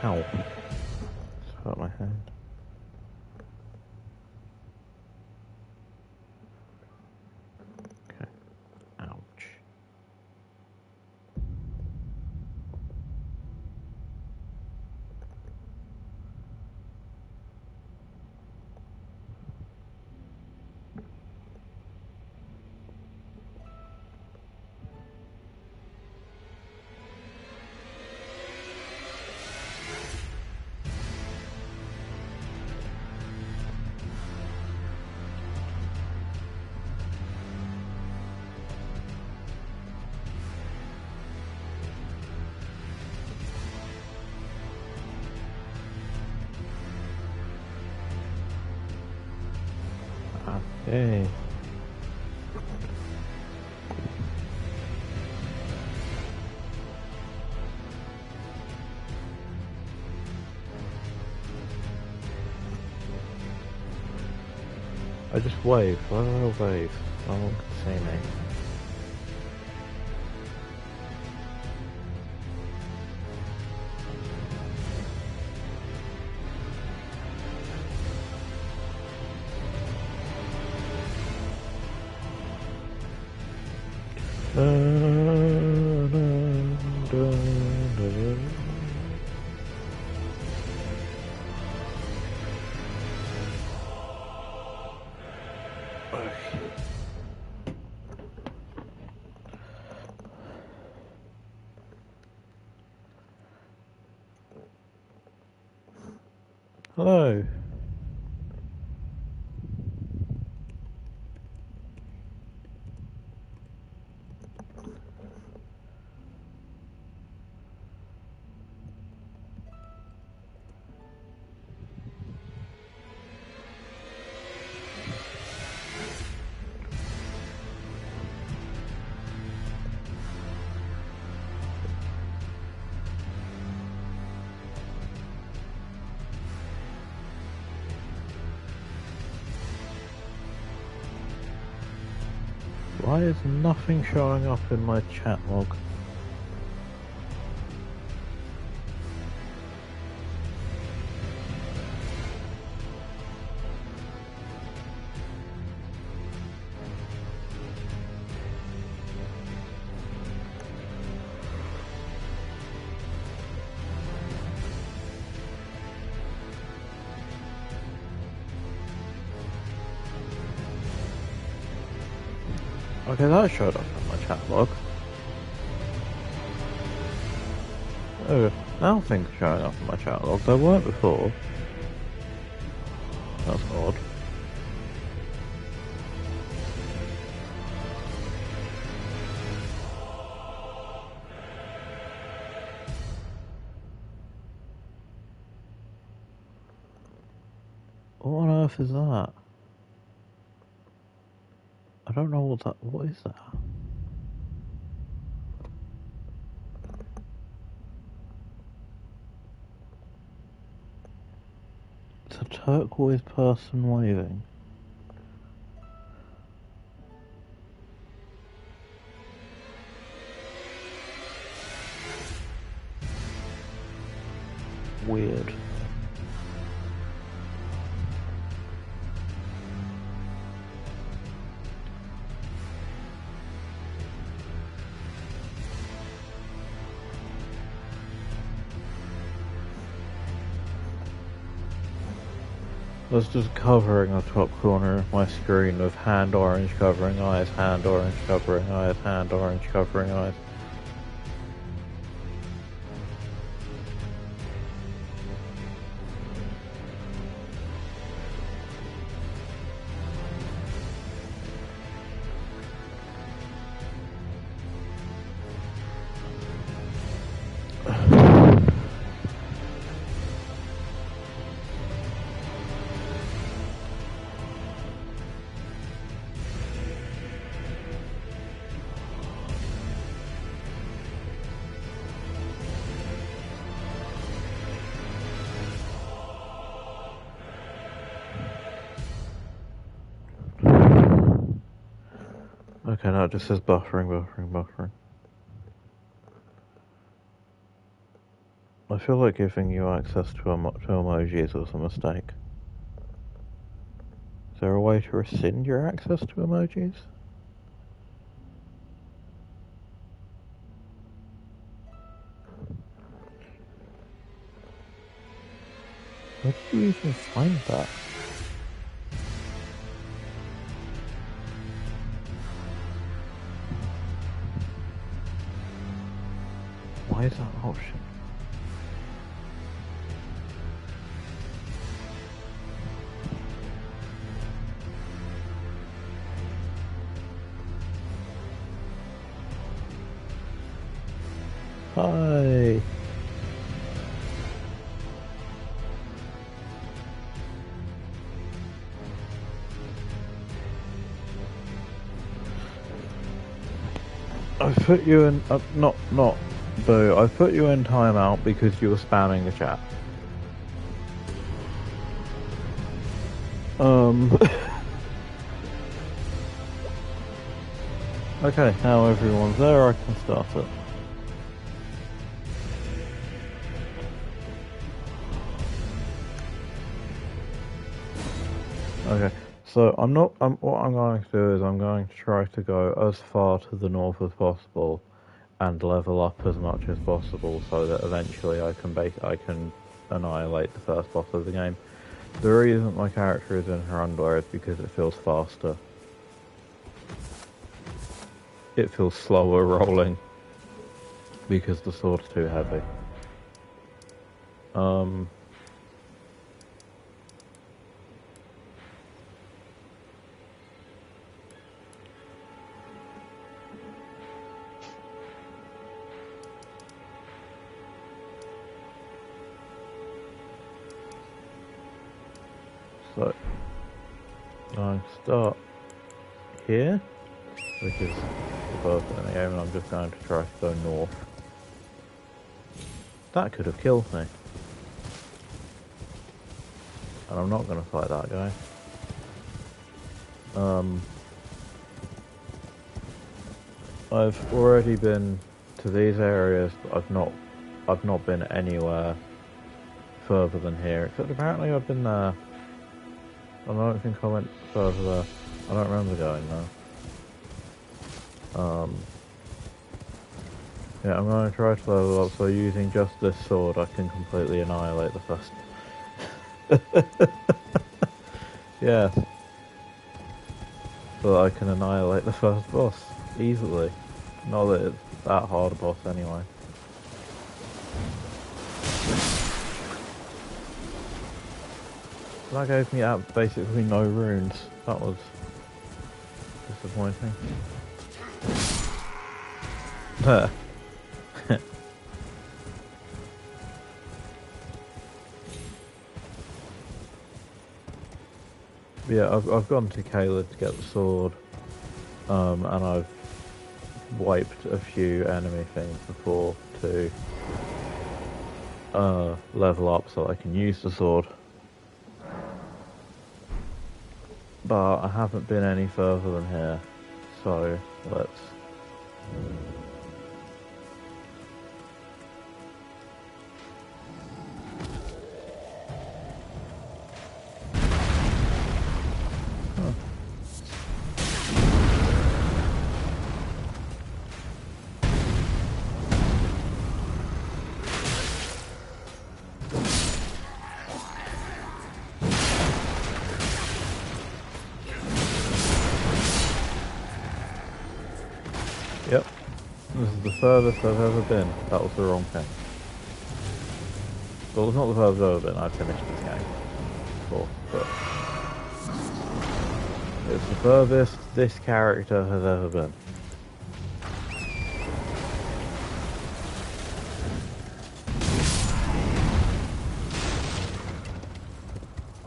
Ow. Hurt my hand. Okay. Ouch. Okay. I just wave. Why do I wave? No one can see me. Hello. Why is nothing showing up in my chat log? Okay, that showed up in my chat log. Oh, now things are showing up in my chat log. They weren't before. That's odd. What on earth is that? I don't know what is that? It's a turquoise person waving. Weird. I was just covering the top corner of my screen with hand orange covering eyes, hand orange covering eyes, hand orange covering eyes. Okay, now it just says buffering. I feel like giving you access to emojis was a mistake. Is there a way to rescind your access to emojis? Where did you even find that? Why is that an option? Hi. I put you in not Boo. I put you in timeout because you were spamming the chat. Okay, now everyone's there, I can start it. Okay, so what I'm going to do is I'm going to try to go as far to the north as possible and level up as much as possible so that eventually I can annihilate the first boss of the game. The reason my character is in her underwear is because it feels faster. It feels slower rolling because the sword's too heavy. So, I'm start here, which is the first in the game, and I'm just going to try to go north. That could have killed me. And I'm not going to fight that guy. I've already been to these areas, but I've not been anywhere further than here. Except apparently I've been there. I don't think I went further there. I don't remember going there. Yeah, I'm going to try to level up, so using just this sword I can completely annihilate the first... Yes. So I can annihilate the first boss easily. Not that it's that hard a boss anyway. That gave me basically no runes. That was disappointing. Yeah, I've gone to Caleb to get the sword, and I've wiped a few enemy things before to level up so I can use the sword. But I haven't been any further than here, so let's... Yep, this is the furthest I've ever been. That was the wrong thing. Well, it's not the furthest I've ever been. I've finished this game before, but it's the furthest this character has ever been.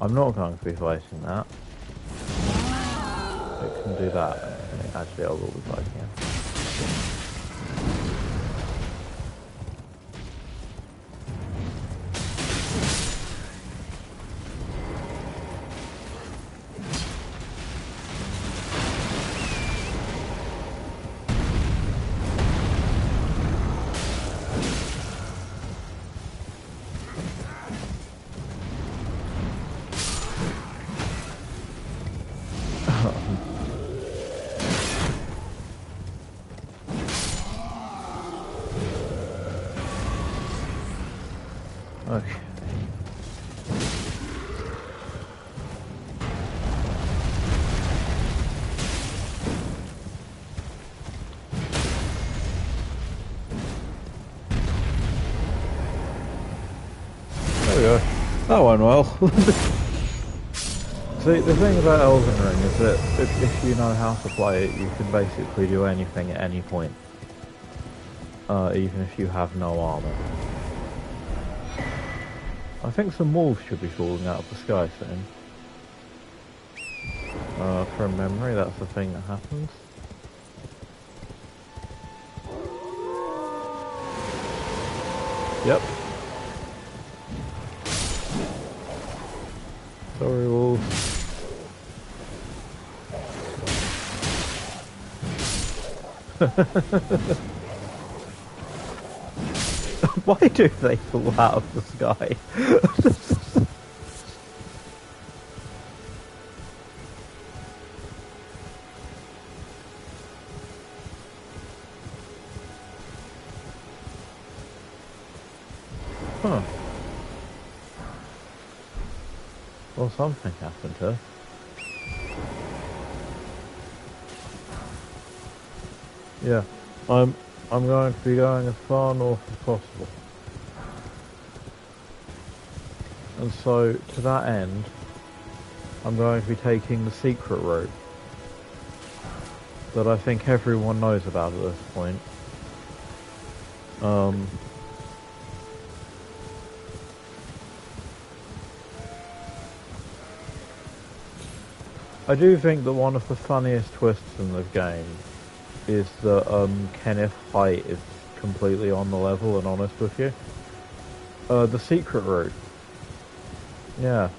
I'm not going to be fighting that. It can do that. Actually, I will be fighting it. Okay. There we go. That went well. See, the thing about Elden Ring is that if you know how to play it, you can basically do anything at any point. Even if you have no armor. I think some wolves should be falling out of the sky soon. From memory, that's the thing that happens. Yep. Sorry, wolves. Why do they fall out of the sky? Huh. Well, something happened to her. Yeah. I'm going to be going as far north as possible. And so, to that end, I'm going to be taking the secret route that I think everyone knows about at this point. I do think that one of the funniest twists in the game is that Kenneth Height is completely on the level and honest with you. The secret route. Yeah.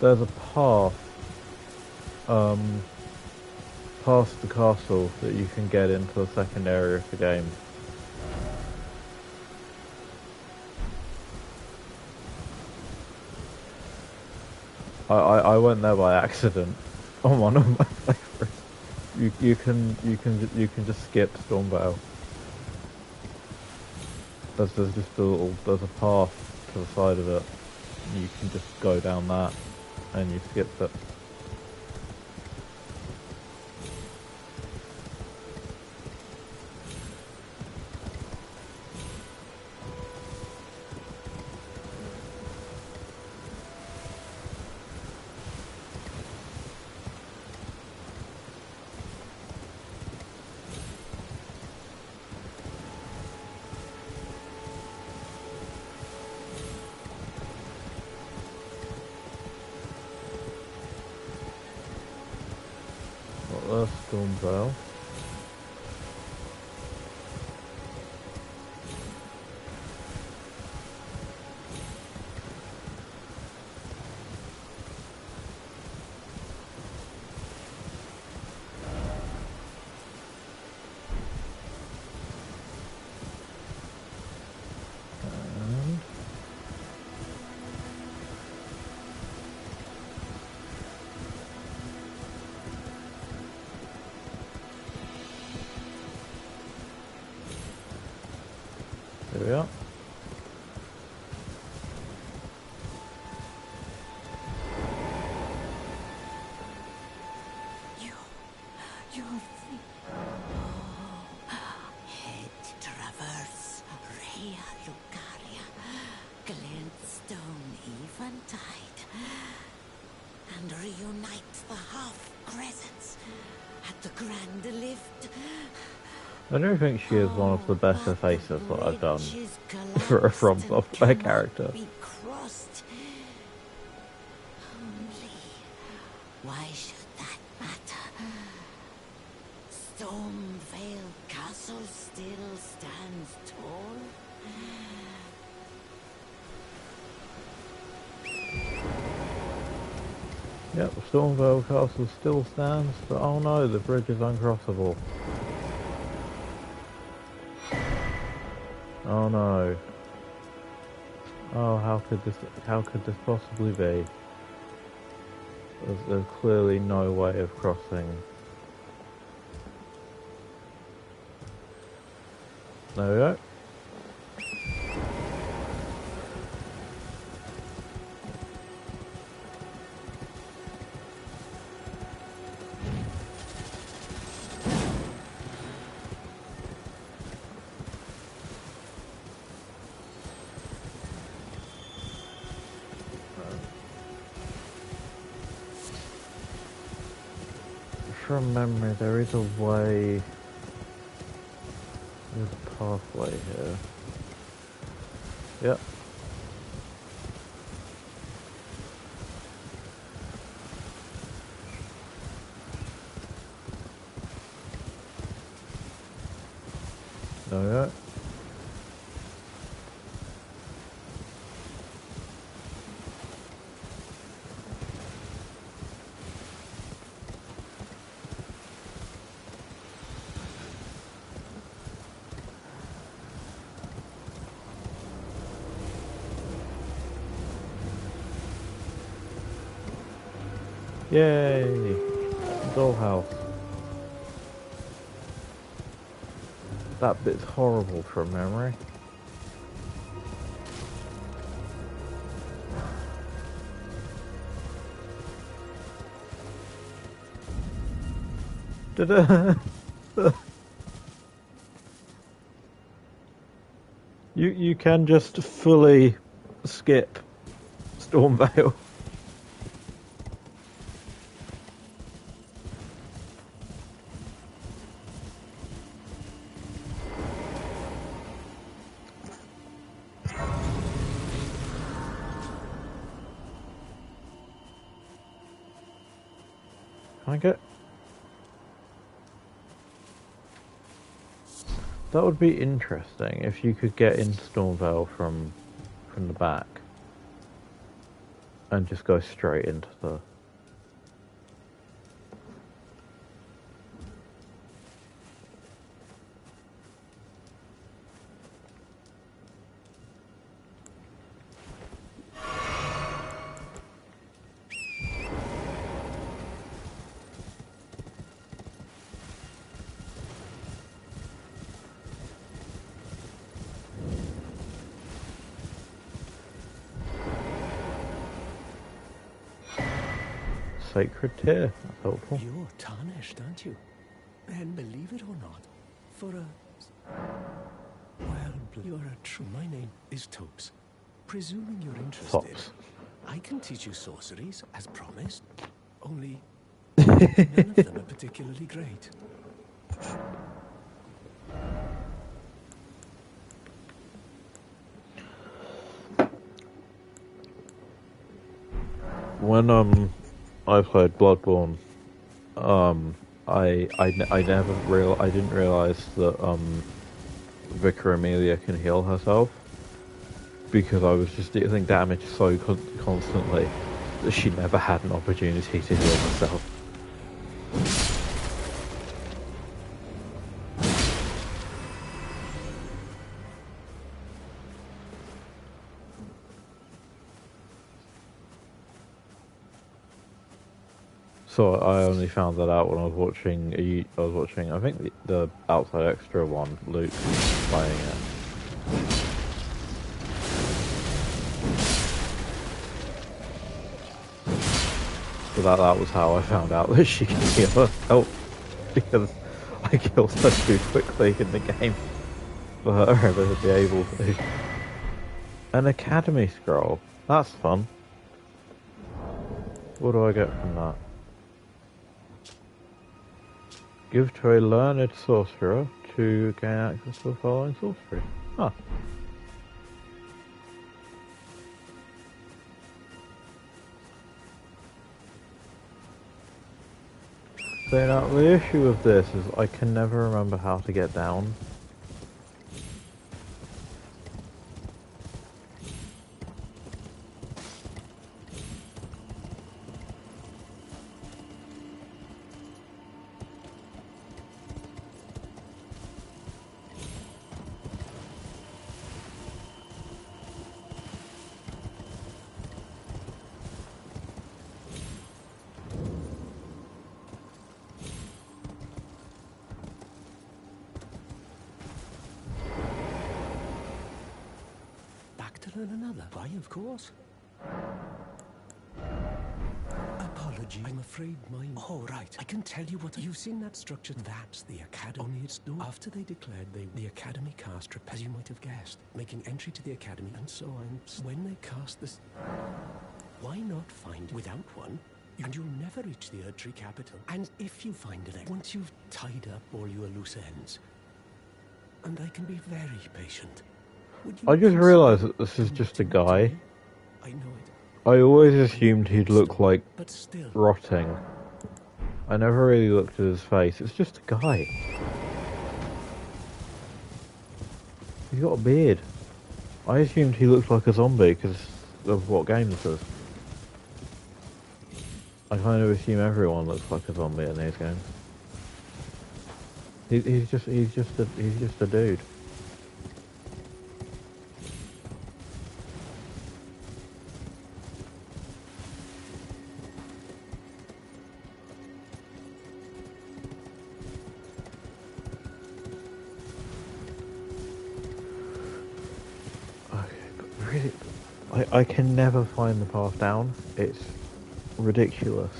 There's a path past the castle that you can get into the second area of the game. I went there by accident on one of my favourites. You can just skip Stormvale. There's just there's a path to the side of it. You can just go down that and you skip it. Stormvale. There we are. You think... Head traverse, Rhea Lucaria, glintstone eventide, and reunite the half-crescents at the grand lift. I do think she is one of the better faces that I've done for a From Software character. Why should that matter? Stormvale Castle still stands tall. Yep, Stormvale Castle still stands, but oh no, the bridge is uncrossable. Oh no. Oh, how could this possibly be? There's clearly no way of crossing. There we go. From memory, there is a way. There's a pathway here. Yep. There we go. Yay! Dollhouse. That bit's horrible from memory. Ta-da! You can just fully skip Stormvale. Can I get? That would be interesting if you could get into Stormvale from the back and just go straight into the. Sacred Tear. That's helpful. You're tarnished, aren't you? And believe it or not, for a... Well, you're a true... My name is Topes. Presuming you're interested, Tops. I can teach you sorceries, as promised. Only, none of them are particularly great. When I played Bloodborne, I didn't realize that Vicar Amelia can heal herself because I was just dealing damage so constantly that she never had an opportunity to heal herself. So I only found that out when I was watching. I think the Outside Extra one, Luke playing it. So that was how I found out that she can heal herself, because I killed her too quickly in the game for her ever to be able to. An Academy Scroll. That's fun. What do I get from that? Give to a learned sorcerer to gain access to the following sorcery. Huh. So now, the issue with this is I can never remember how to get down. than another. Why, of course. Apology. I'm afraid mine. Oh, right. I can tell you what. You've seen that structure. That's the academy. Only it's no. After they declared the academy cast, as you might have guessed, making entry to the academy, and so on. When they cast this, why not find without one? And you'll never reach the Erdtree capital. And if you find it, once you've tied up all your loose ends, and I can be very patient. I just realised that this is just a guy. I know it. I always assumed he'd look like But still, rotting. I never really looked at his face. It's just a guy. He's got a beard. I assumed he looked like a zombie because of what game this is. I kind of assume everyone looks like a zombie in these games. He's just a dude. Really, I can never find the path down. It's ridiculous.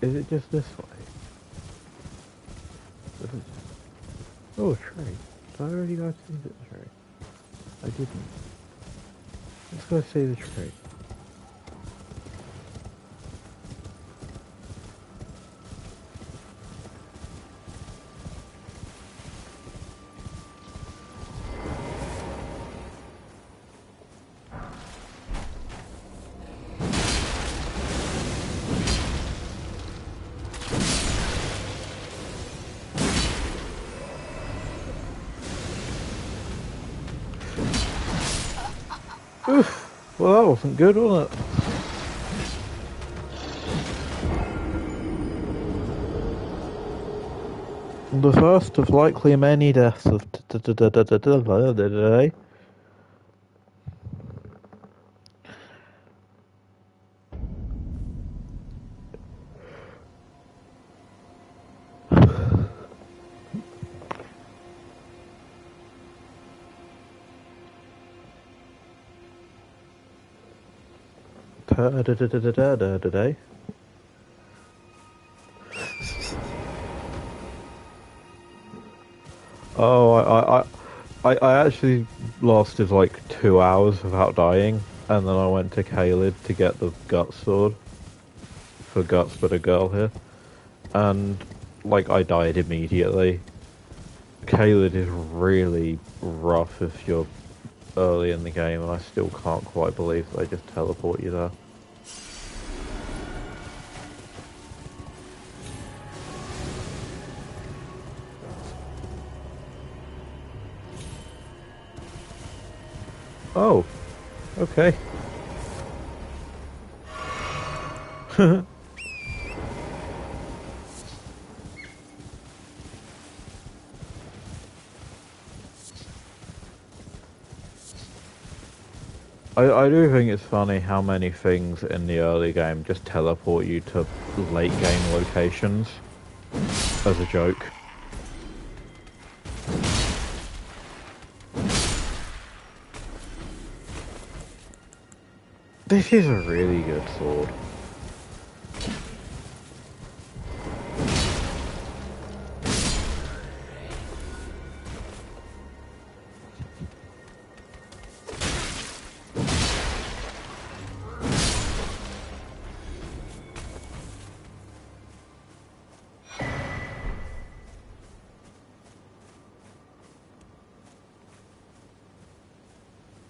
Is it just this way? Oh, a tree. Did I already go see the tree? I didn't. Let's go see the tree. Oof. Well, that wasn't good, was it? The first of likely many deaths of today. Today. Oh, I actually lasted like 2 hours without dying, and then I went to Caelid to get the Guts sword for Guts, but a girl here, and like I died immediately. Caelid is really rough if you're early in the game, and I still can't quite believe they just teleport you there. Oh, okay. I do think it's funny how many things in the early game just teleport you to late game locations as a joke. This is a really good sword.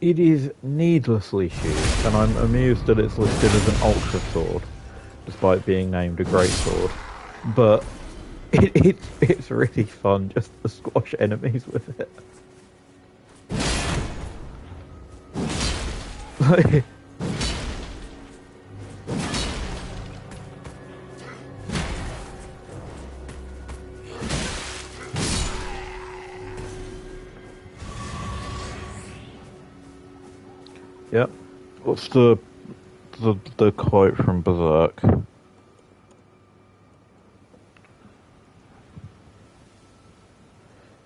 It is needlessly huge, and I'm amused that it's listed as an ultra sword, despite being named a great sword. But it's really fun just to squash enemies with it. Like, yep. What's the quote from Berserk?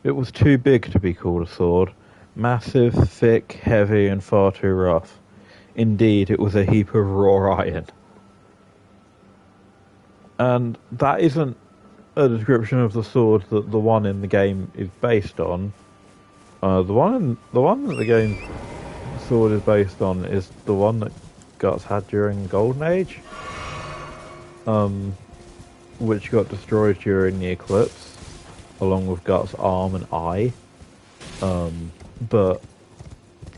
It was too big to be called a sword, Massive, thick, heavy, and far too rough. Indeed, it was a heap of raw iron. And that isn't a description of the sword that the one in the game is based on. The one that the game sword is based on is the one that Guts had during the Golden Age, which got destroyed during the eclipse, along with Guts' arm and eye. But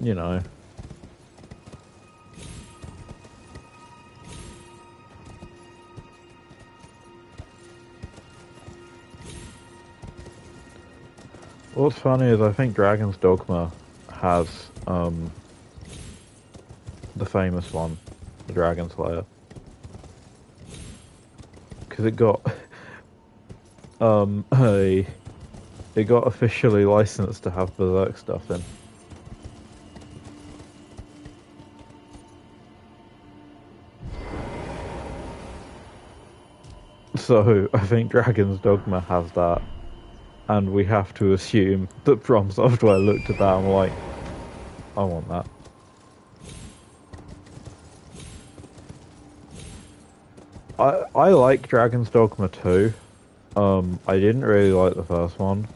you know. What's funny is I think Dragon's Dogma has the famous one, the Dragon Slayer, because it got it got officially licensed to have Berserk stuff in. So I think Dragon's Dogma has that. And we have to assume that From Software looked at that and were like, I want that. I like Dragon's Dogma 2. I didn't really like the first one.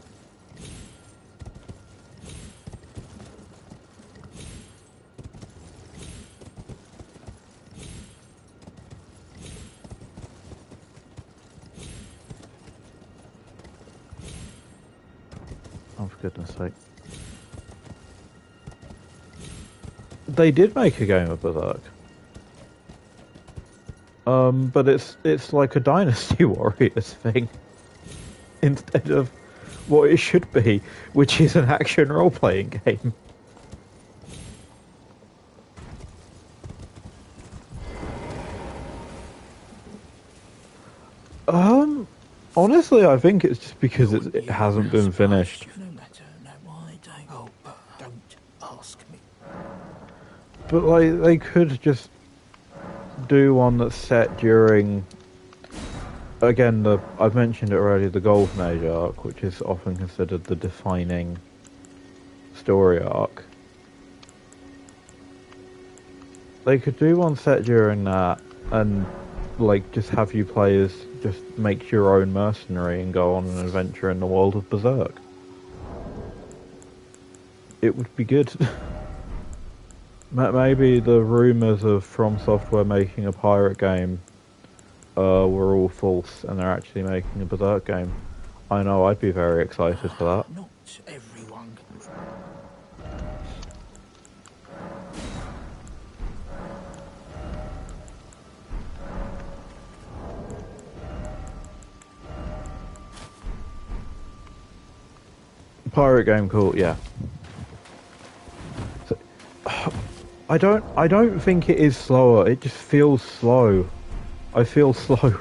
Oh, for goodness sake. They did make a game of Berserk. But it's like a Dynasty Warriors thing. Instead of what it should be, which is an action role-playing game. Honestly, I think it's just because it hasn't been finished. But like, they could just do one that's set during, again, I've mentioned it already, the Golden Age arc, which is often considered the defining story arc. They could do one set during that, and like just have you players just make your own mercenary and go on an adventure in the world of Berserk. It would be good. Maybe the rumours of From Software making a pirate game were all false, and they're actually making a Berserk game. I know I'd be very excited for that. Not everyone. Pirate game, cool, yeah. So, I don't think it is slower. It just feels slow. I feel slow.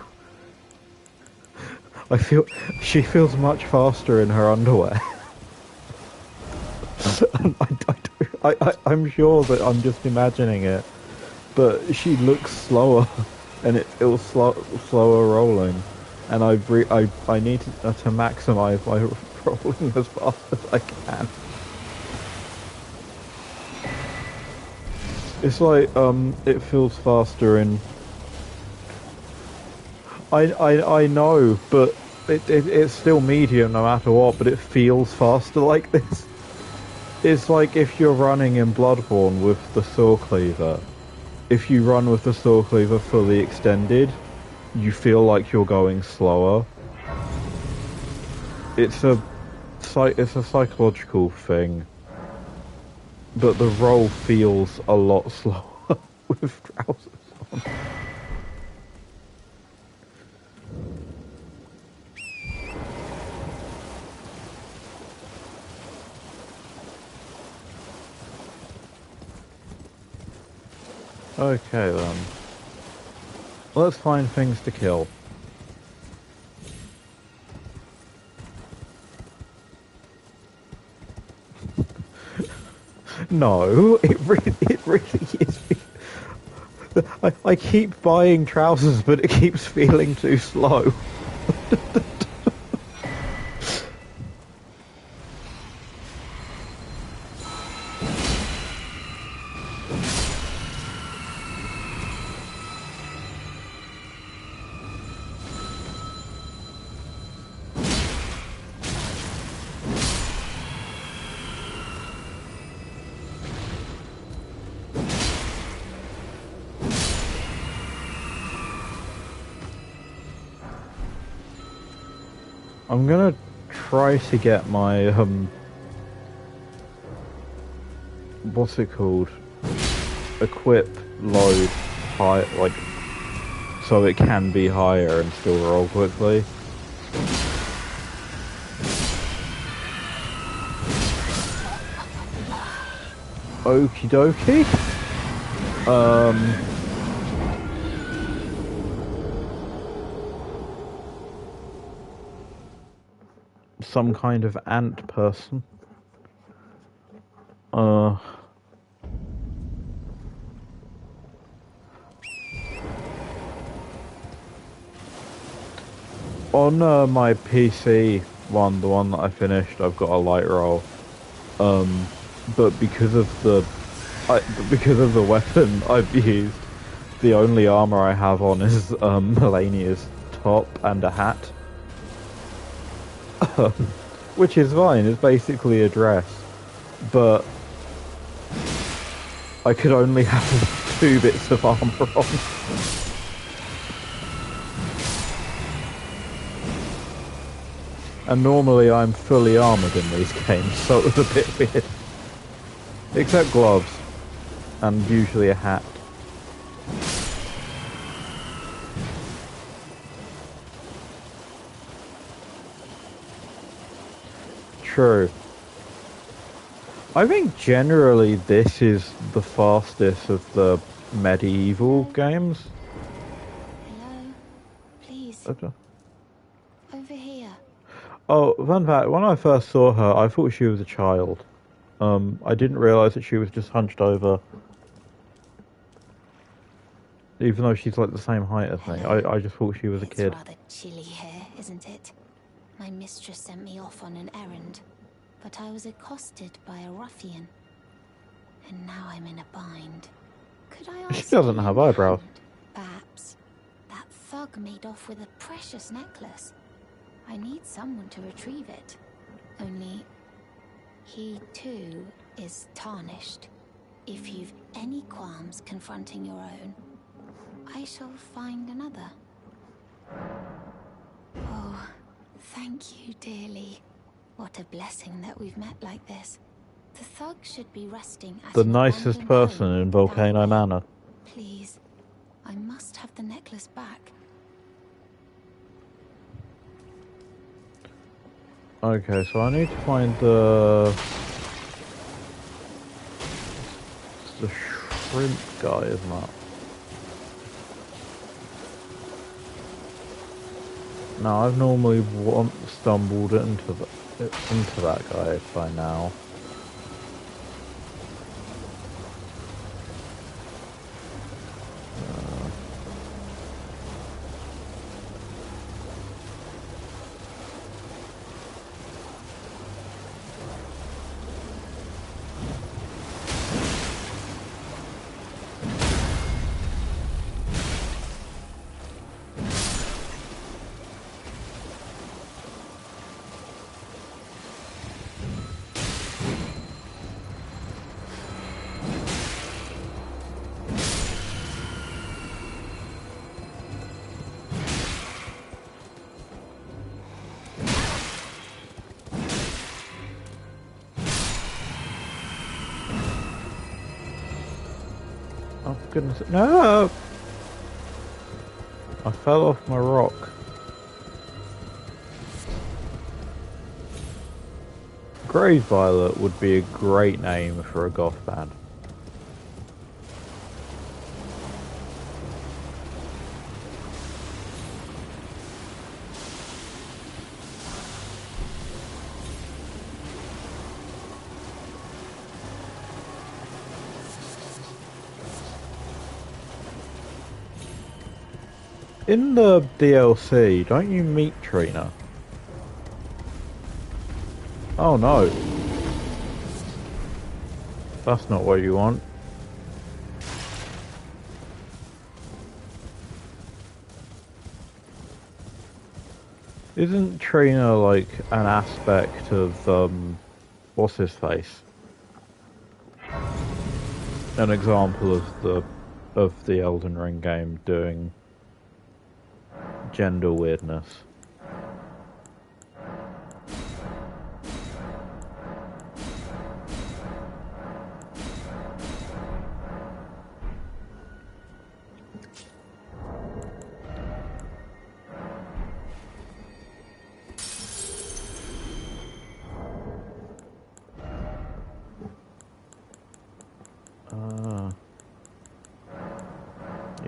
She feels much faster in her underwear. And I'm sure that I'm just imagining it, but she looks slower, and it feels slower rolling, and I need to maximize my rolling as fast as I can. It's like it feels faster in. I know, but it's still medium no matter what. But it feels faster like this. It's like if you're running in Bloodborne with the Saw Cleaver. If you run with the Saw Cleaver fully extended, you feel like you're going slower. It's a psychological thing, but the roll feels a lot slower with trousers on. Okay then. Let's find things to kill. No, it really is. I keep buying trousers, but it keeps feeling too slow. I'm gonna try to get my what's it called? Equip load high, like, so it can be higher and still roll quickly. Okie dokie. Some kind of ant person. Uh, on my PC one, the one that I finished, I've got a light roll. But because of the weapon I've used, the only armor I have on is Melania's top and a hat, which is fine. It's basically a dress, but I could only have 2 bits of armor on. And normally I'm fully armored in these games, so it was a bit weird. Except gloves, and usually a hat. True. I think generally this is the fastest of the medieval games. Hello? Please, Okay. over here. Oh, fun fact, when I first saw her, I thought she was a child. I didn't realise that she was just hunched over. Even though she's like the same height as me. Hello. I just thought she was a It's kid. rather chilly here, isn't it? My mistress sent me off on an errand, but I was accosted by a ruffian. And now I'm in a bind. Could I ask She doesn't for have your eyebrows. hand, perhaps? That thug made off with a precious necklace. I need someone to retrieve it. Only, he too is tarnished. If you've any qualms confronting your own, I shall find another. Oh, thank you dearly. What a blessing that we've met like this. The thug should be resting at The an nicest abandoned person home in that Volcano way. Manor. Please, I must have the necklace back. Okay, so I need to find the shrimp guy, isn't it? No, I've normally stumbled into that guy by now. Oh goodness, no! I fell off my rock. Grave Violet would be a great name for a goth band. In the DLC, don't you meet Trina? Oh no. That's not what you want. Isn't Trina like an aspect of what's his face? An example of the Elden Ring game doing gender weirdness.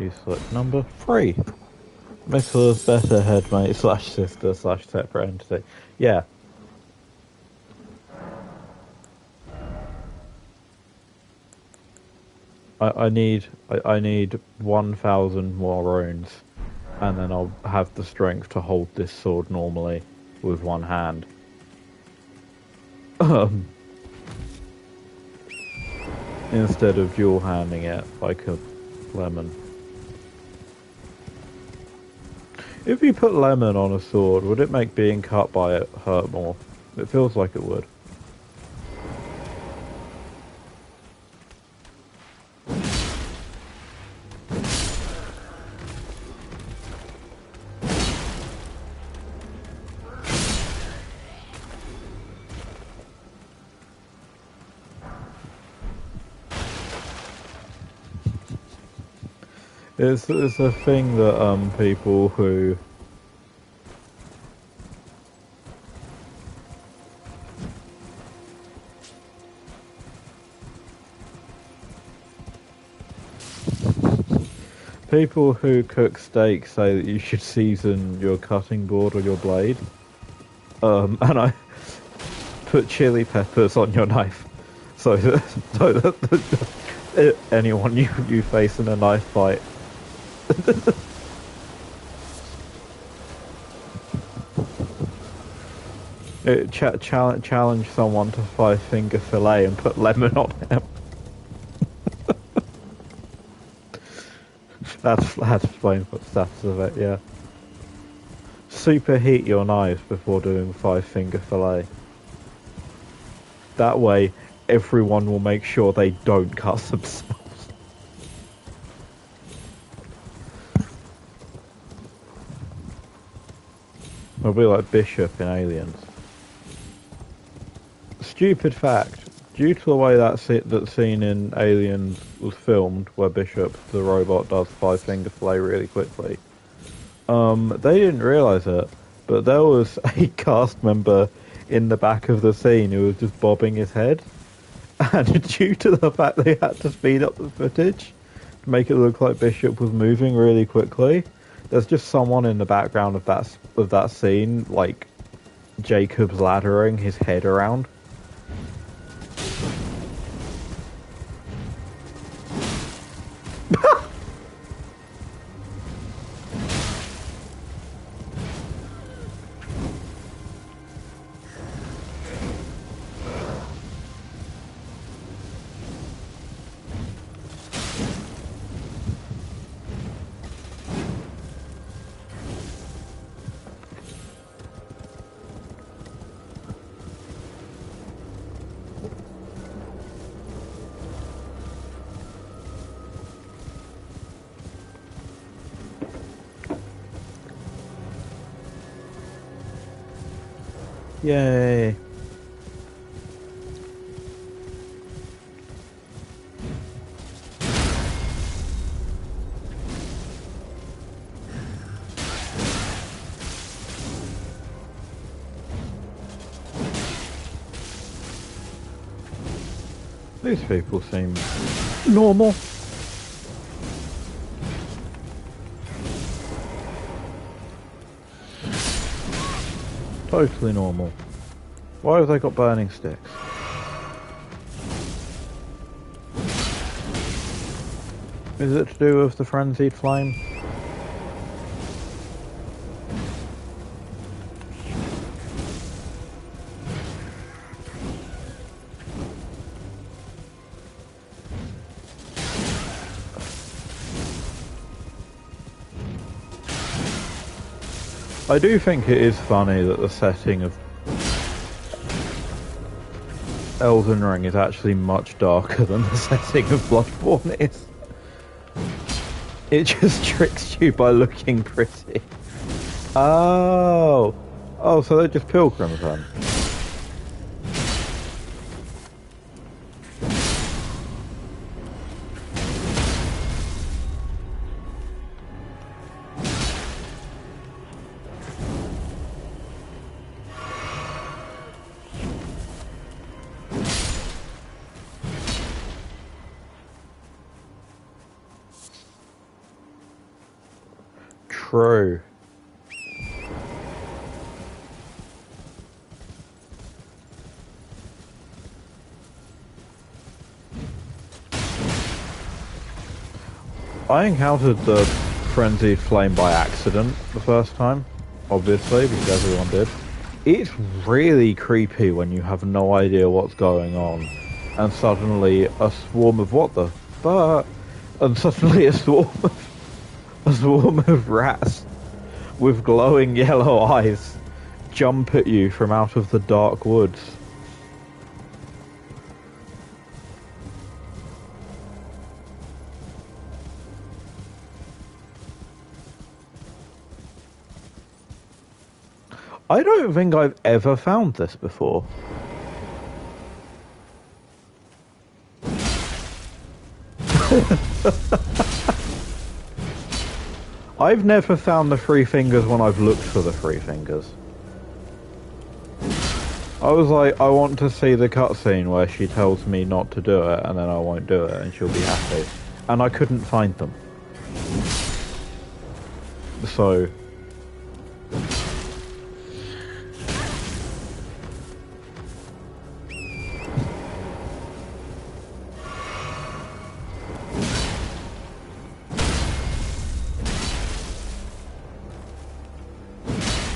You select number 3. Mickle's better headmate slash sister slash separate entity. Yeah. I need 1,000 more runes, and then I'll have the strength to hold this sword normally with one hand. Instead of dual handing it like a lemon. If you put lemon on a sword, would it make being cut by it hurt more? It feels like it would. It's a thing that people who cook steak say that you should season your cutting board or your blade. And I put chili peppers on your knife, so that anyone you face in a knife fight. Challenge someone to 5-finger fillet and put lemon on him. That explains what status of it, yeah. Superheat your knives before doing 5-finger fillet. That way, everyone will make sure they don't cut themselves. It'll be like Bishop in Aliens. Stupid fact. Due to the way that scene in Aliens was filmed, where Bishop, the robot, does 5-finger fillet really quickly, they didn't realise it, but there was a cast member in the back of the scene who was just bobbing his head, and due to the fact they had to speed up the footage to make it look like Bishop was moving really quickly, there's just someone in the background of that scene, like Jacob's laddering his head around. Yay. These people seem normal. Totally normal. Why have they got burning sticks? Is it to do with the frenzied flame? I do think it is funny that the setting of Elden Ring is actually much darker than the setting of Bloodborne is. It just tricks you by looking pretty. Oh, so they're just pilgrims then. True. I encountered the frenzied flame by accident the first time, obviously, because everyone did. It's really creepy when you have no idea what's going on, and suddenly a swarm of what the fuck, and suddenly a swarm of rats with glowing yellow eyes jump at you from out of the dark woods. I don't think I've ever found this before. I've never found the three fingers when I've looked for the three fingers. I was like, I want to see the cutscene where she tells me not to do it, and then I won't do it, and she'll be happy. And I couldn't find them. So...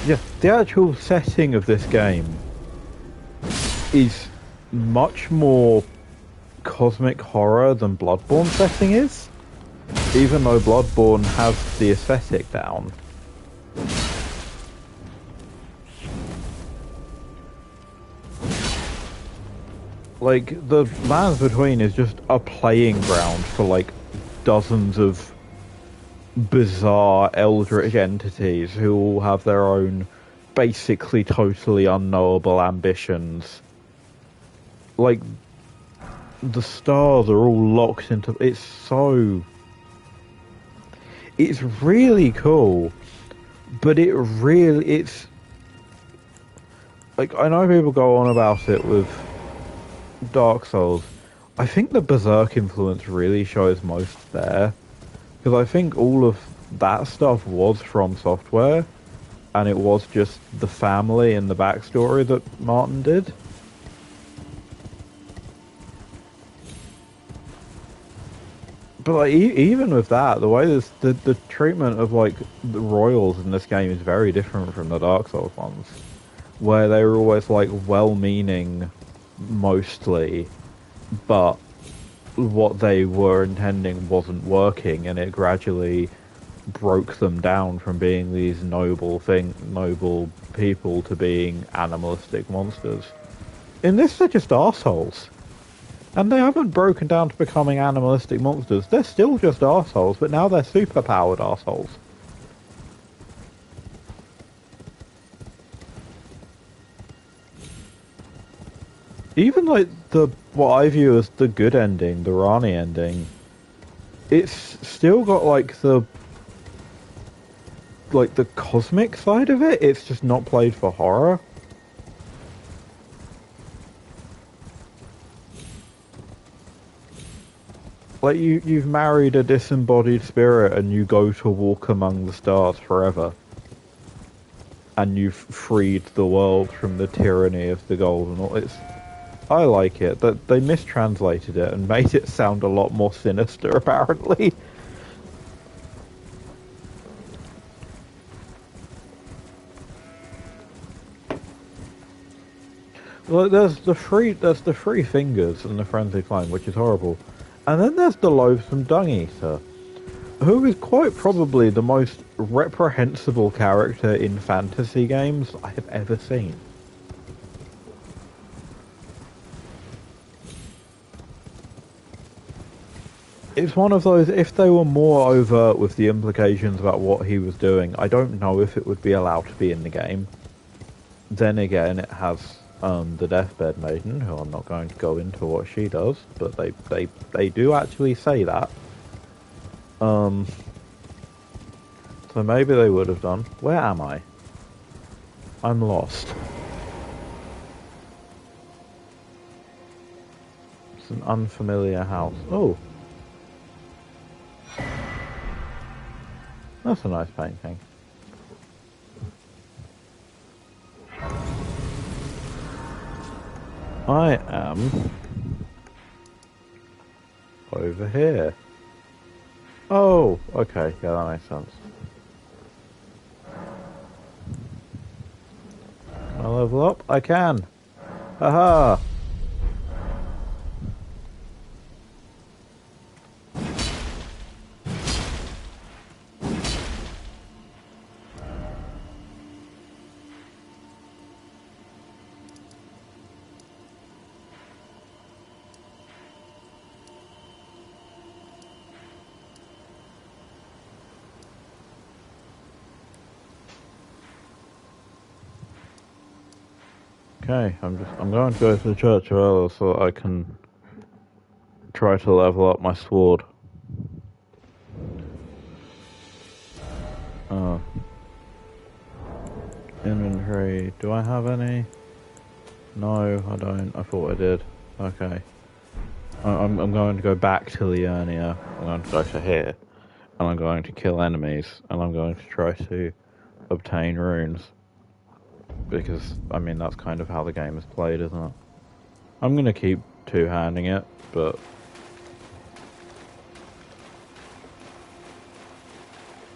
yeah, the actual setting of this game is much more cosmic horror than Bloodborne setting is, even though Bloodborne has the aesthetic down. Like, the Lands Between is just a playing ground for like dozens of bizarre eldritch entities who all have their own basically totally unknowable ambitions. Like, the stars are all locked into... It's really cool, but it's... Like, I know people go on about it with Dark Souls. I think the Berserk influence really shows most there. Because I think all of that stuff was from Software, and it was just the family and the backstory that Martin did. But like, even with that, the way the treatment of like the royals in this game is very different from the Dark Souls ones, where they were always like well-meaning, mostly, but what they were intending wasn't working, and it gradually broke them down from being these noble people to being animalistic monsters. In this, they're just arseholes. And they haven't broken down to becoming animalistic monsters. They're still just arseholes, but now they're super-powered arseholes. Even like what I view as the good ending, the Rani ending, it's still got like the cosmic side of it. It's just not played for horror. Like you've married a disembodied spirit and you go to walk among the stars forever. And you've freed the world from the tyranny of the golden. I like it, that they mistranslated it and made it sound a lot more sinister, apparently. Like, there's the three fingers and the frenzy flame, which is horrible. And then there's the loathsome dung eater, who is quite probably the most reprehensible character in fantasy games I have ever seen. It's one of those, if they were more overt with the implications about what he was doing, I don't know if it would be allowed to be in the game. Then again, it has the Deathbed Maiden, who I'm not going to go into what she does, but they do actually say that. So maybe they would have done. Where am I? I'm lost. It's an unfamiliar house. Oh! That's a nice painting. I am over here. Oh, okay, yeah, that makes sense. Can I level up? I can. Haha. Okay, I'm going to go to the church earlier so that I can try to level up my sword. Oh. Inventory. Do I have any? No, I don't. I thought I did. Okay. I'm going to go back to Liurnia. I'm going to go to here. And I'm going to kill enemies. And I'm going to try to obtain runes. Because, I mean, that's kind of how the game is played, isn't it? I'm going to keep two-handing it, but...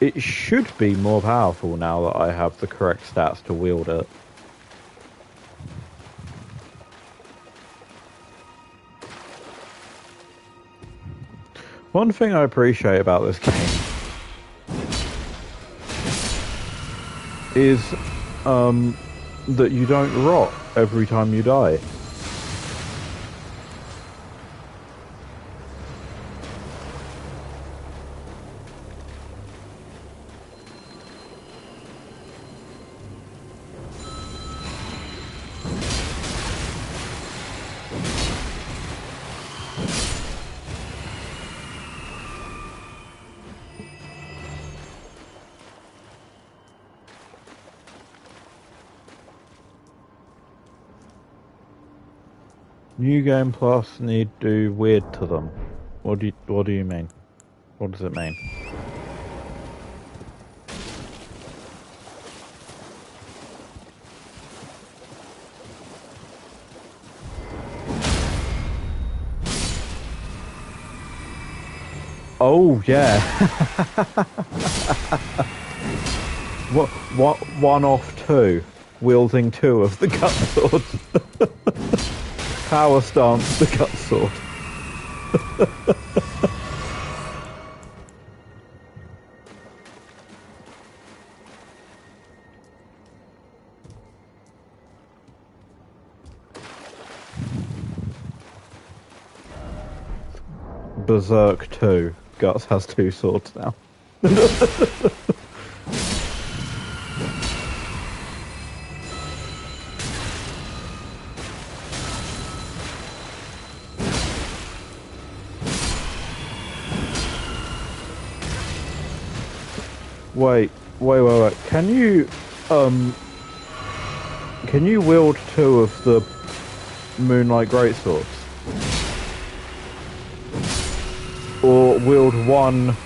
it should be more powerful now that I have the correct stats to wield it. One thing I appreciate about this game is that you don't rot every time you die. New Game Plus need to do weird to them. What do you mean? What does it mean? Oh yeah. what one off two, wielding two of the cut swords. Power stance the cut sword. Berserk 2. Guts has two swords now. Wait. Can you wield two of the Moonlight Greatswords? Or wield one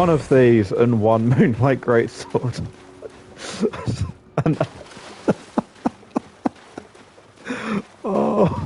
of these and one Moonlight Greatsword? and, oh.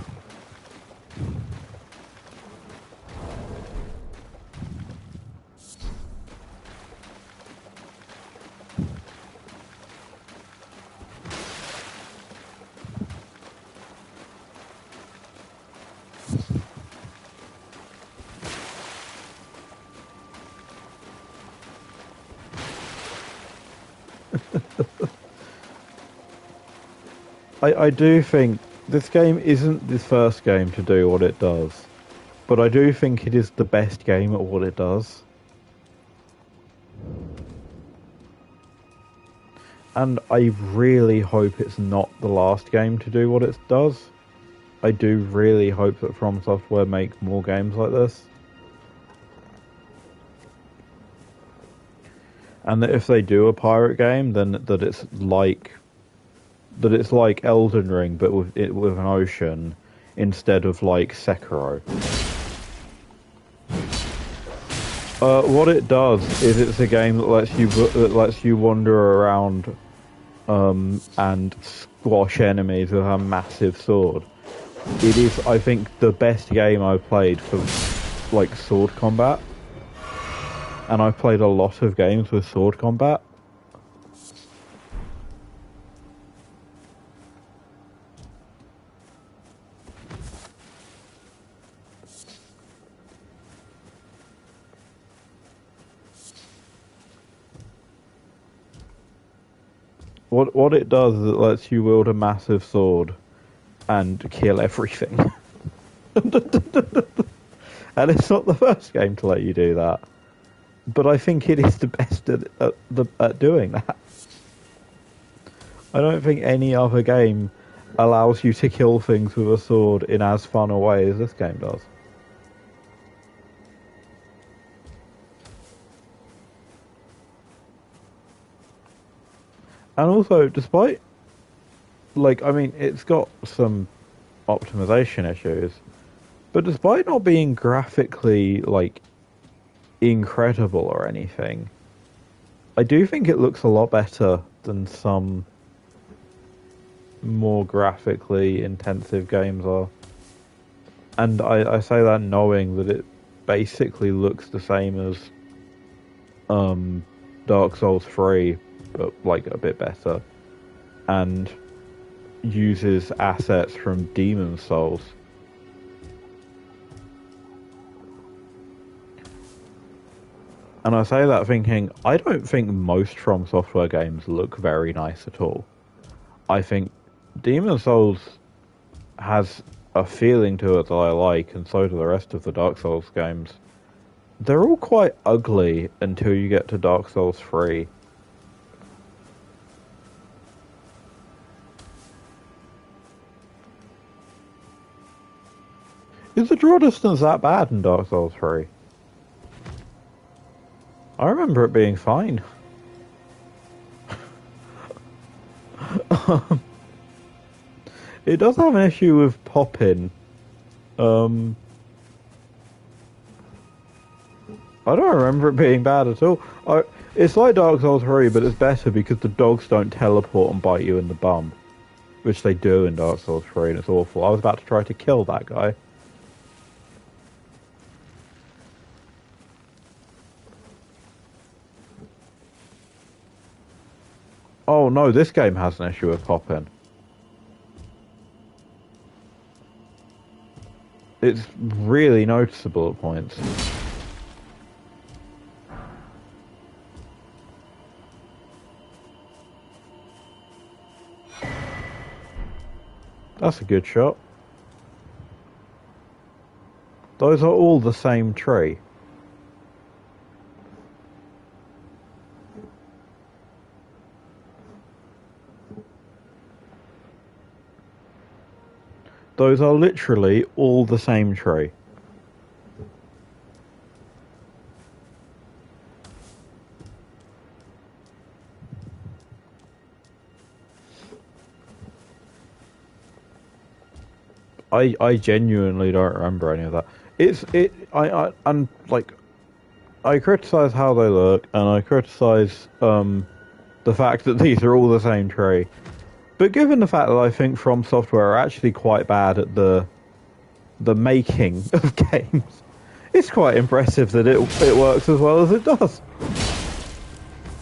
I do think this game isn't the first game to do what it does, but I do think it is the best game at what it does. And I really hope it's not the last game to do what it does. I do really hope that From Software make more games like this. And that if they do a pirate game, then that it's like Elden Ring, but with an ocean instead of like Sekiro. What it does is it's a game that lets you wander around and squash enemies with a massive sword. It is, I think, the best game I've played for like sword combat, and I've played a lot of games with sword combat. What it does is it lets you wield a massive sword and kill everything. And it's not the first game to let you do that. But I think it is the best at doing that. I don't think any other game allows you to kill things with a sword in as fun a way as this game does. And also, despite, like, I mean, it's got some optimization issues, but despite not being graphically, like, incredible or anything, I do think it looks a lot better than some more graphically intensive games are. And I say that knowing that it basically looks the same as Dark Souls 3, but like a bit better, and uses assets from Demon Souls. And I say that thinking, I don't think most From Software games look very nice at all. I think Demon Souls has a feeling to it that I like, and so do the rest of the Dark Souls games. They're all quite ugly until you get to Dark Souls 3. Is the draw distance that bad in Dark Souls 3? I remember it being fine. It does have an issue with pop-in. I don't remember it being bad at all. It's like Dark Souls 3, but it's better because the dogs don't teleport and bite you in the bum. Which they do in Dark Souls 3, and it's awful. I was about to try to kill that guy. Oh no, this game has an issue with pop-in. It's really noticeable at points. That's a good shot. Those are all the same tree. Those are literally all the same tree. I genuinely don't remember any of that. I'm like, I criticize how they look, and I criticize the fact that these are all the same tree. But given the fact that I think From Software are actually quite bad at the making of games, it's quite impressive that it works as well as it does.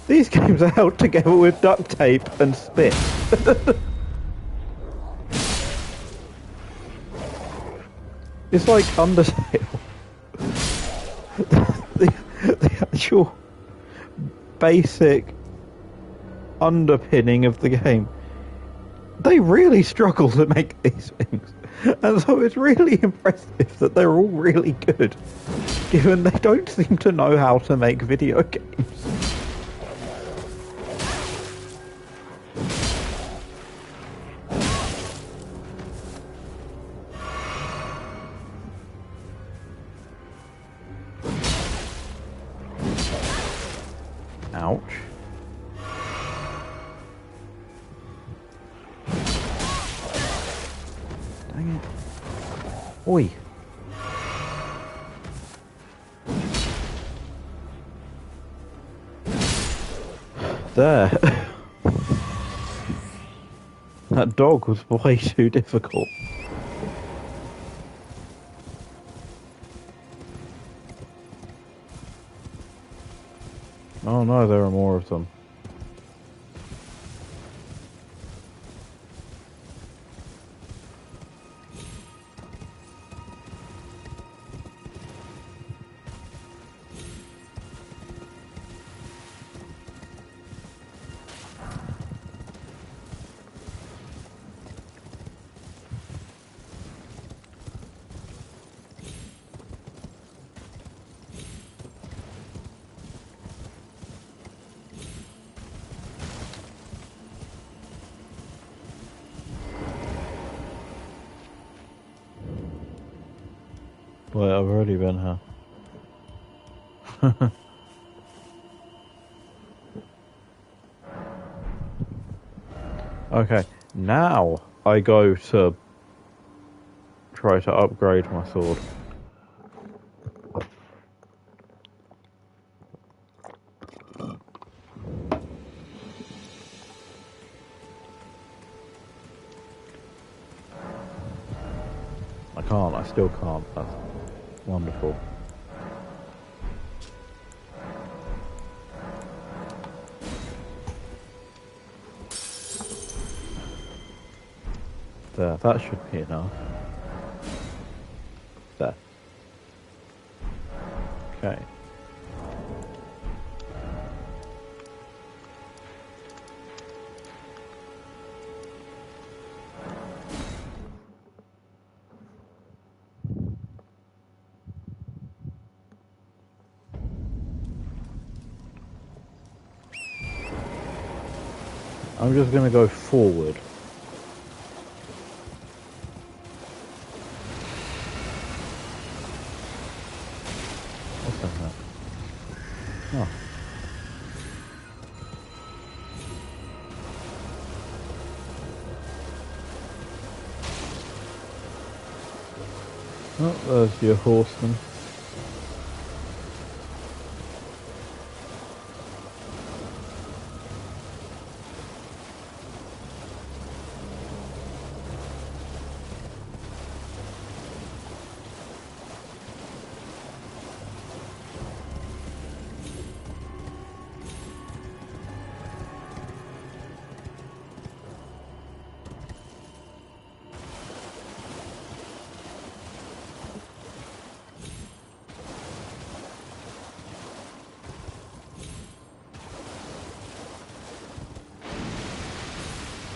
These games are held together with duct tape and spit. It's like Undertale. the actual basic underpinning of the game. They really struggle to make these things. And so it's really impressive that they're all really good, given they don't seem to know how to make video games. Ouch. Dang it. Oi. There. That dog was way too difficult. Oh no, there are more of them. Wait, I've already been here. Okay, now I go to try to upgrade my sword. I can't, I still can't. That's wonderful. There, that should be enough. There. Okay. I'm just gonna go forward. What's in there? Oh. Oh, there's your horseman.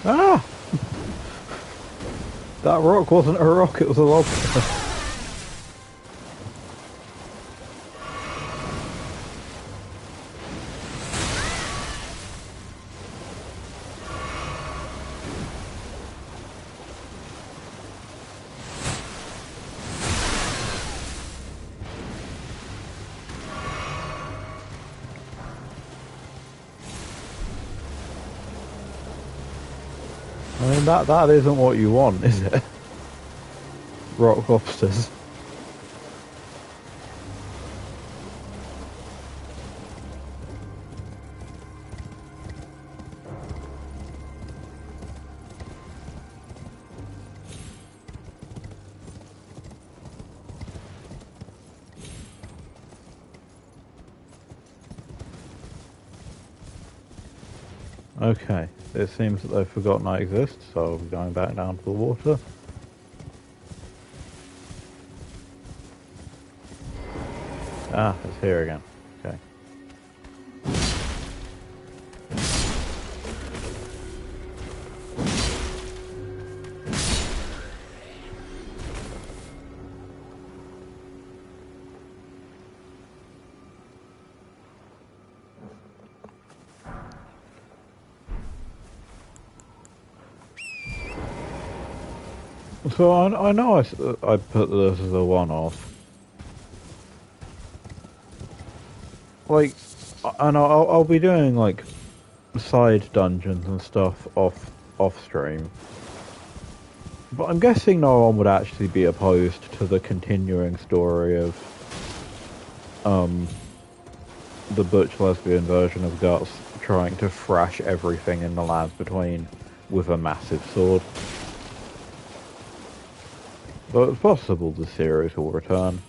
Ah! That rock wasn't a rock, it was a lobster. I mean, that isn't what you want, is it? Rock lobsters. Okay, it seems that they've forgotten I exist, so we're going back down to the water. Ah, it's here again. Okay. So I know I put this as a one-off. Like, and I'll be doing like side dungeons and stuff off stream. But I'm guessing no one would actually be opposed to the continuing story of the butch lesbian version of Guts trying to thrash everything in the lands between with a massive sword. But it's possible the series will return.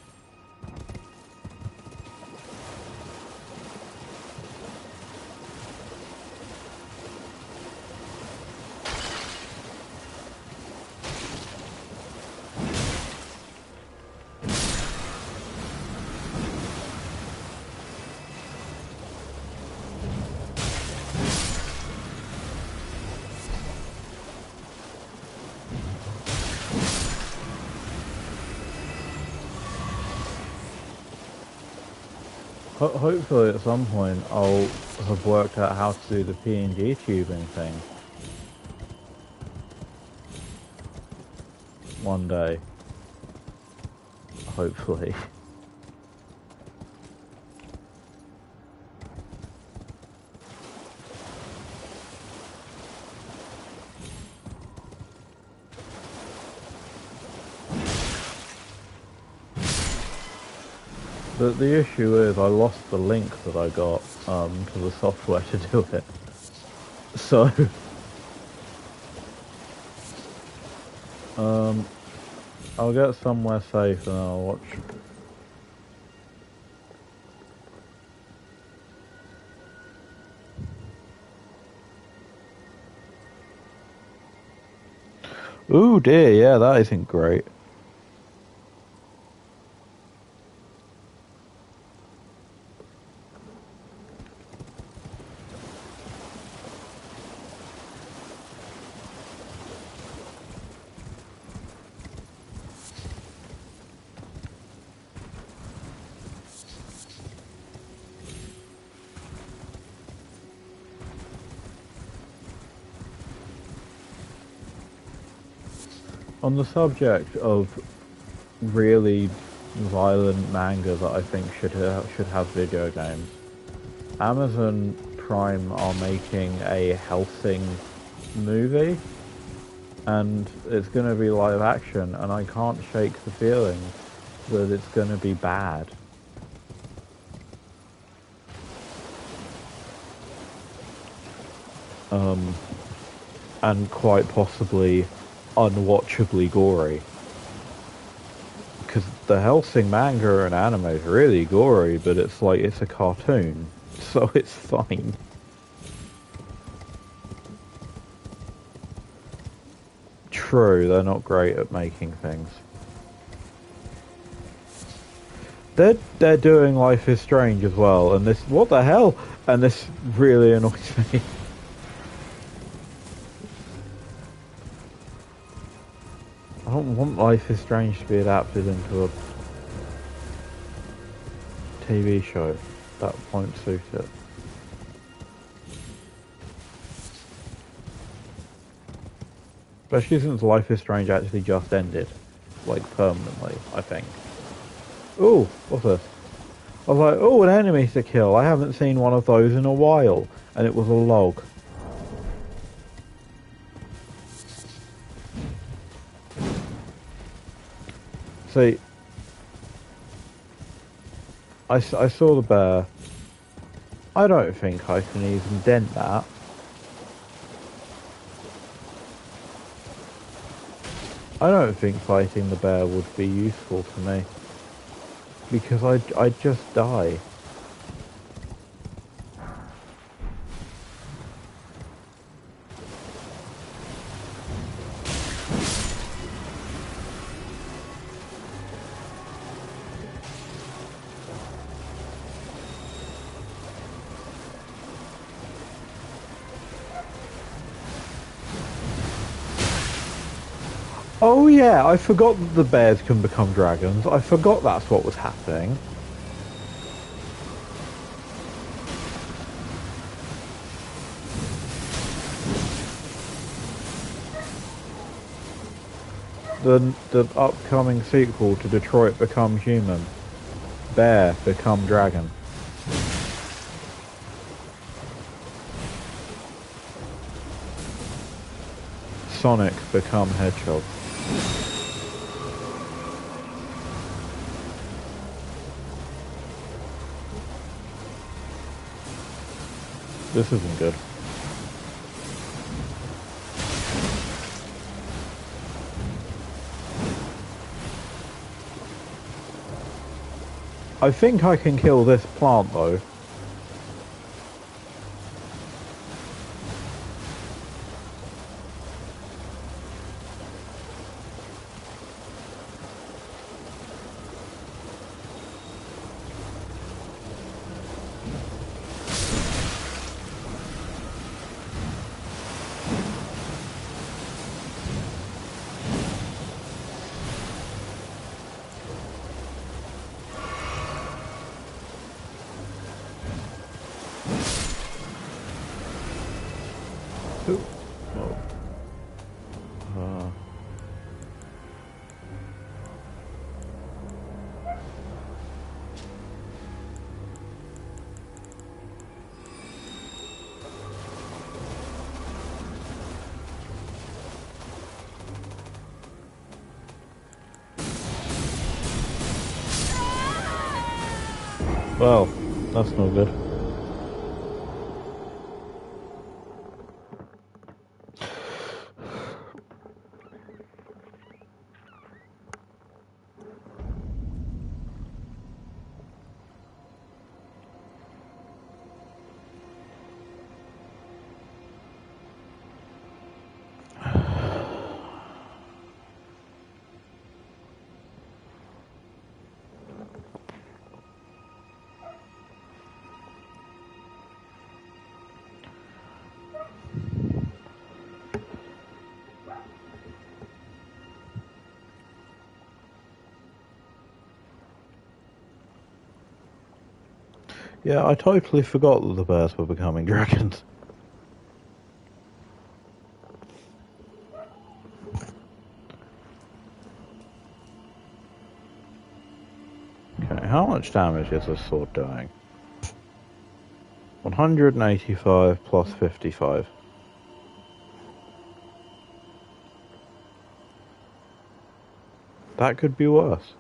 Hopefully at some point I'll have worked out how to do the PNG tubing thing. One day. Hopefully. But the issue is I lost the link that I got to the software to do it. So I'll get somewhere safe and I'll watch. Ooh dear, yeah, that isn't great. On the subject of really violent manga that I think should have video games, Amazon Prime are making a Hellsing movie, and it's going to be live action, and I can't shake the feeling that it's going to be bad. And quite possibly unwatchably gory. Because the Hellsing manga and anime is really gory, but it's like, it's a cartoon, so it's fine. True, they're not great at making things. They're doing Life is Strange as well, and this, what the hell? And this really annoys me. I don't want Life is Strange to be adapted into a TV show. That won't suit it. Especially since Life is Strange actually just ended. Like, permanently, I think. Ooh, what's this? I was like, oh, an enemy to kill. I haven't seen one of those in a while. And it was a log. See, I saw the bear. I don't think I can even dent that. I don't think fighting the bear would be useful to me. Because I'd just die. Oh yeah, I forgot that the bears can become dragons. I forgot that's what was happening. The upcoming sequel to Detroit Become Human. Bear Become Dragon. Sonic Become Hedgehog. This isn't good. I think I can kill this plant though. Ooh. Oh. Well, that's no good. Yeah, I totally forgot that the bears were becoming dragons. Okay, how much damage is this sword doing? 185 plus 55. That could be worse.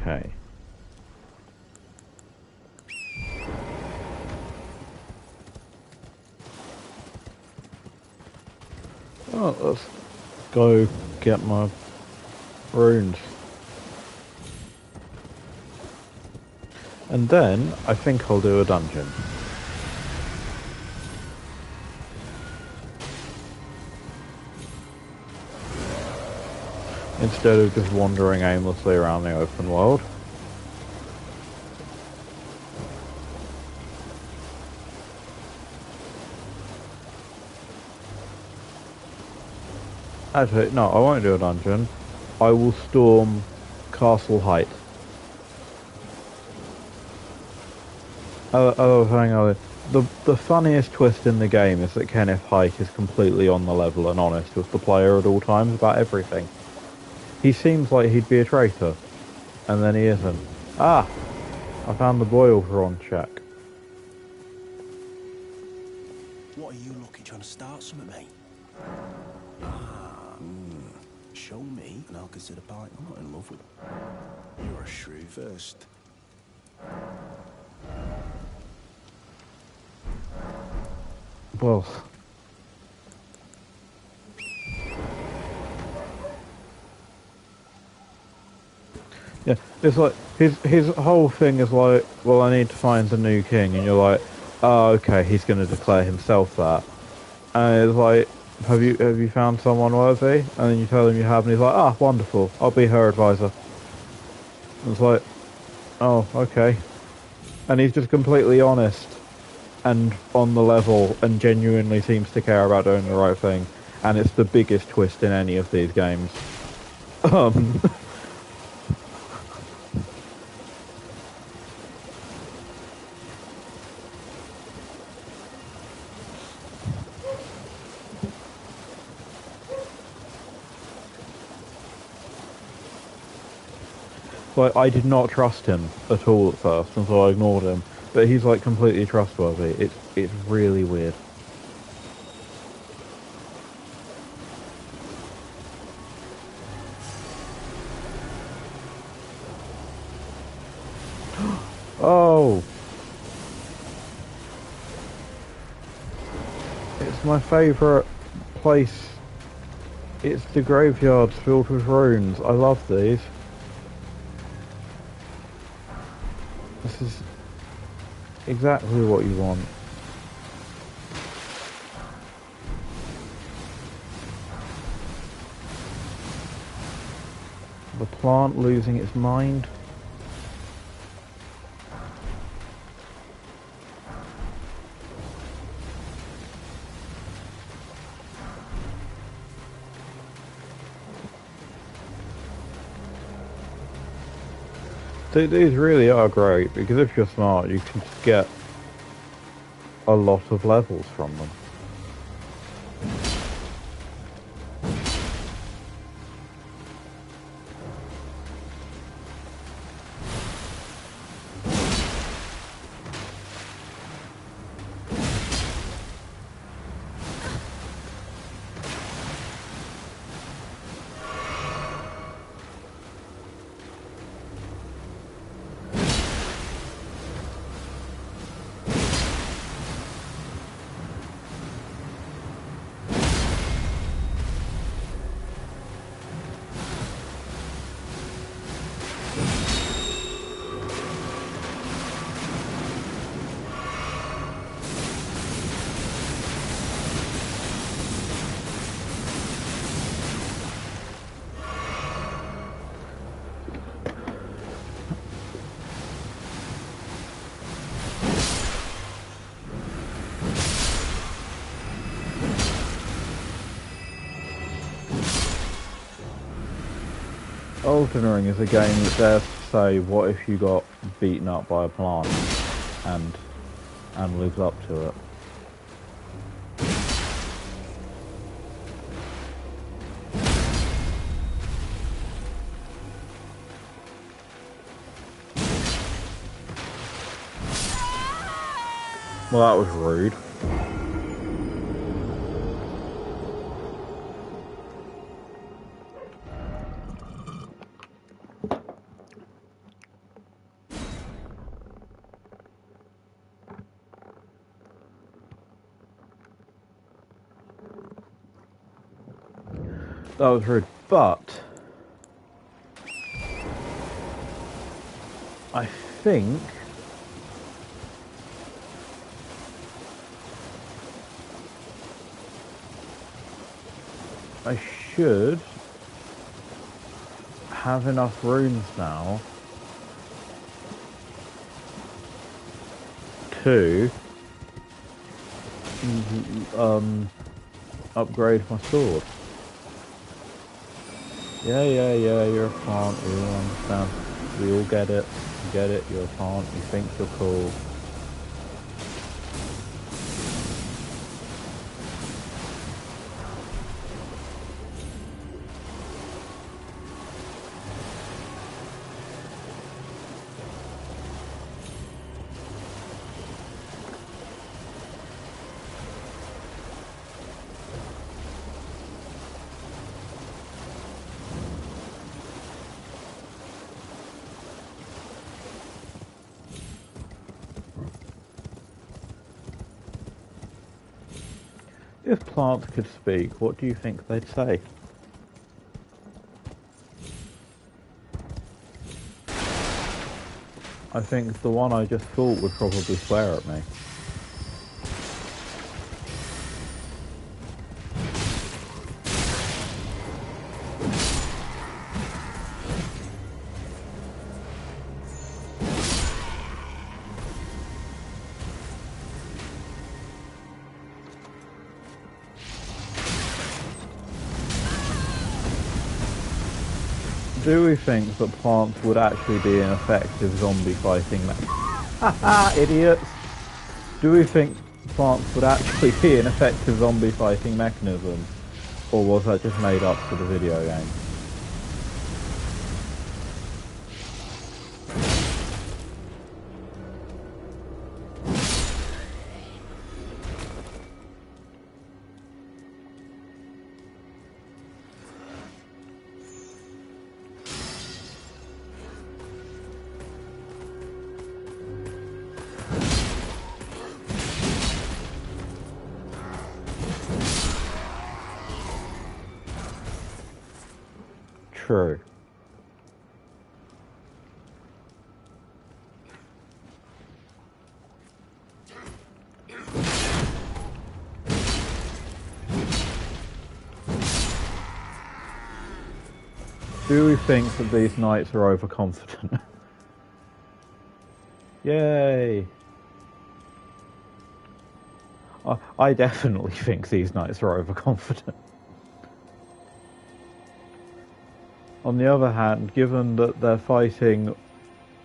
Okay. Oh, let's go get my runes. And then, I think I'll do a dungeon. Instead of just wandering aimlessly around the open world. Actually, no, I won't do a dungeon. I will storm Castle Height. The funniest twist in the game is that Kenneth Hike is completely on the level and honest with the player at all times about everything. He seems like he'd be a traitor, and then he isn't. Ah! I found the boil prawn shack. What are you looking, trying to start something, mate? Show me, and I'll consider buying. I'm not in love with them. You're a shrew first. Well... Yeah, it's like, his whole thing is like, well, I need to find a new king, and you're like, oh, okay, he's going to declare himself that. And it's like, have you found someone worthy? And then you tell him you have, and he's like, ah, wonderful, I'll be her advisor. And it's like, oh, okay. And he's just completely honest and on the level and genuinely seems to care about doing the right thing. And it's the biggest twist in any of these games. Like, I did not trust him at all at first, and so I ignored him. But he's like completely trustworthy. It's really weird. Oh. It's my favourite place. It's the graveyards filled with runes. I love these. This is exactly what you want. The plant losing its mind. These really are great, because if you're smart, you can just get a lot of levels from them. Elden Ring is a game that dares to say, what if you got beaten up by a plant, and lives up to it. Well, that was rude. That was rude, but I think I should have enough runes now to upgrade my sword. Yeah, you're a plant, we all understand. We all get it. You get it, you're a plant, you think you're cool. If plants could speak, what do you think they'd say? I think the one I just thought would probably swear at me. Do we think that plants would actually be an effective zombie fighting Haha, idiots! Do we think plants would actually be an effective zombie fighting mechanism? Or was that just made up for the video game? True. Do we think that these knights are overconfident? Yay! I definitely think these knights are overconfident. On the other hand, given that they're fighting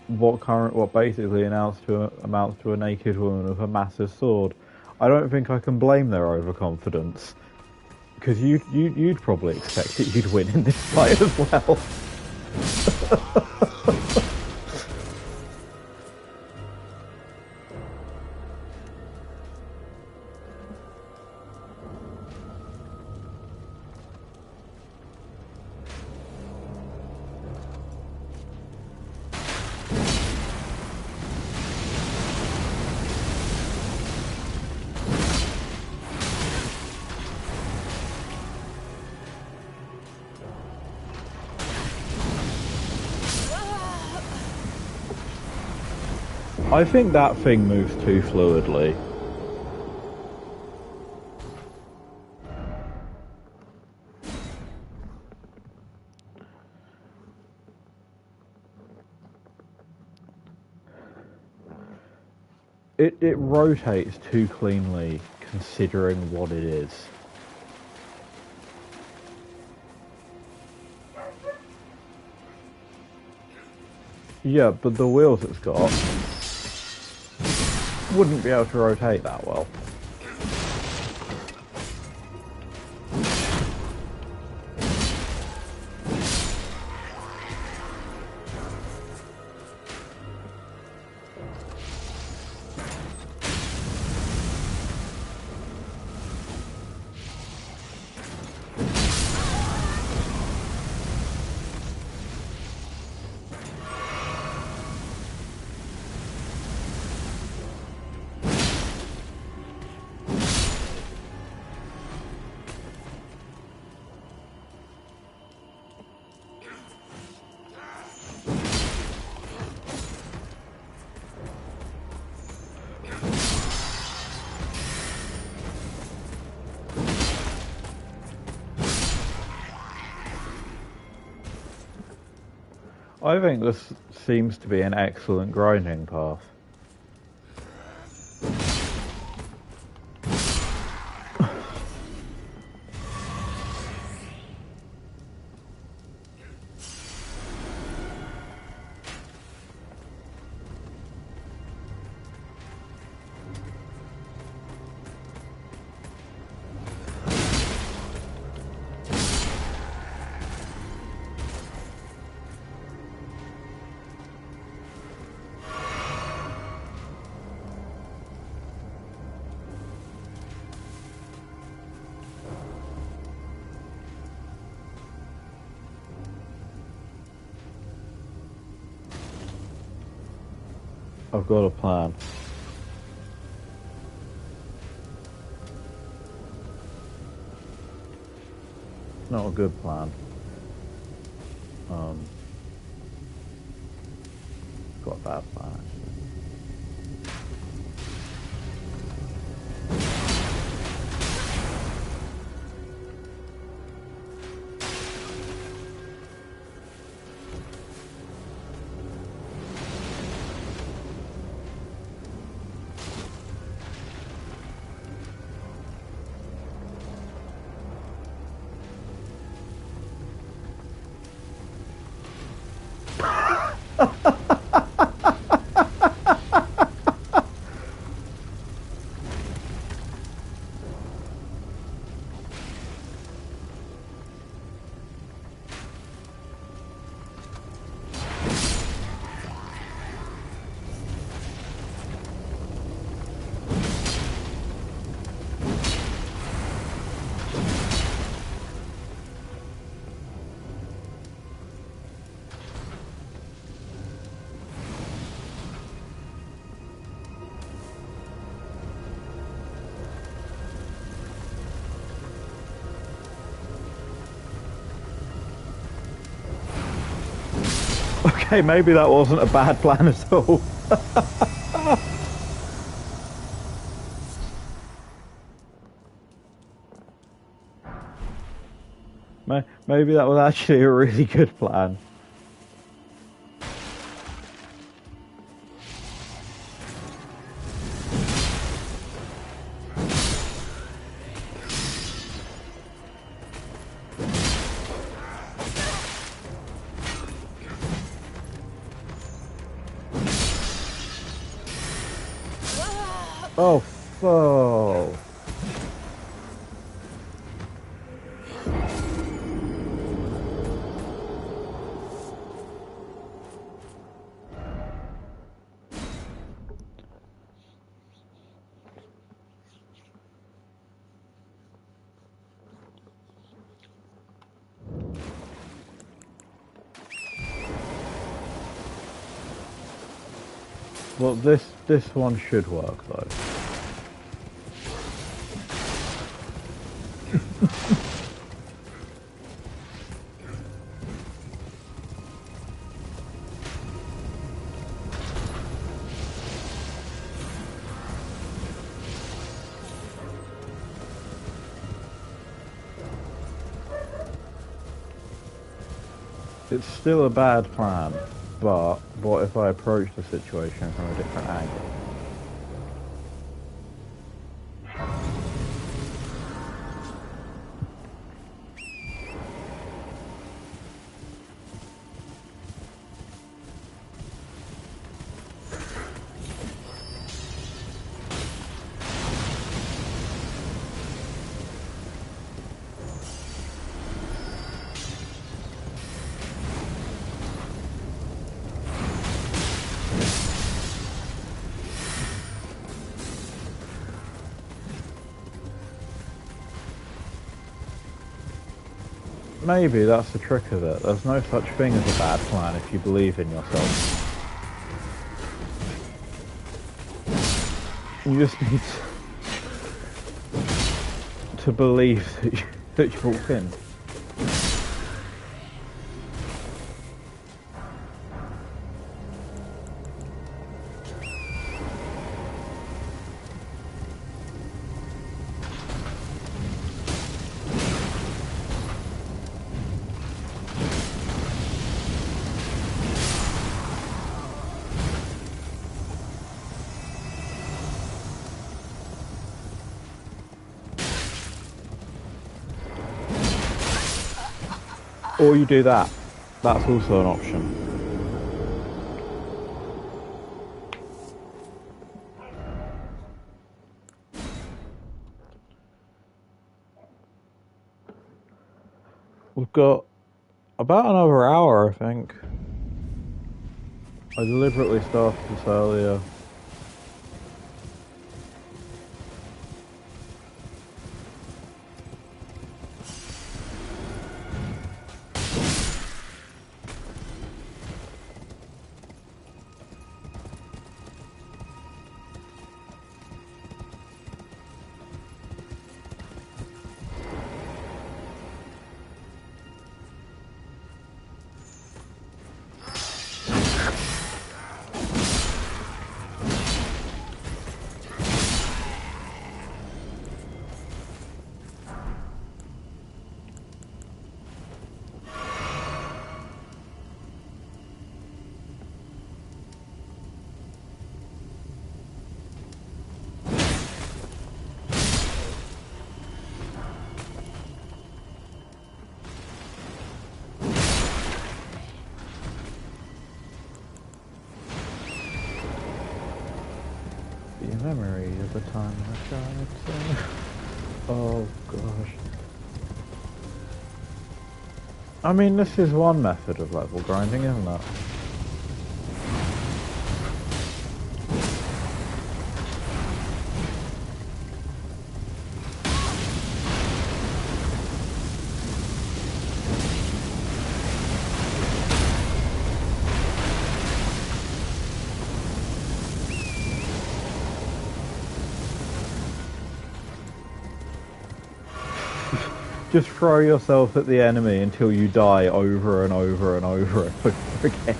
what basically amounts to a naked woman with a massive sword, I don't think I can blame their overconfidence. Because you'd probably expect that you'd win in this fight as well. I think that thing moves too fluidly. It rotates too cleanly, considering what it is. Yeah, but the wheels it's got wouldn't be able to rotate that well. I think this seems to be an excellent grinding path. I've got a plan. Not a good plan. Got a bad plan. Okay, maybe that wasn't a bad plan at all. Maybe that was actually a really good plan. Oh, fuck. Well, this one should work though. It's still a bad plan, but what if I approach the situation from a different angle? Maybe that's the trick of it. There's no such thing as a bad plan if you believe in yourself. You just need to believe that you'll win. Or you do that. That's also an option. We've got about another hour, I think. I deliberately started this earlier. Memory of the time I tried to... Oh gosh. I mean, this is one method of level grinding, isn't it? Just throw yourself at the enemy until you die over and over and over and over again.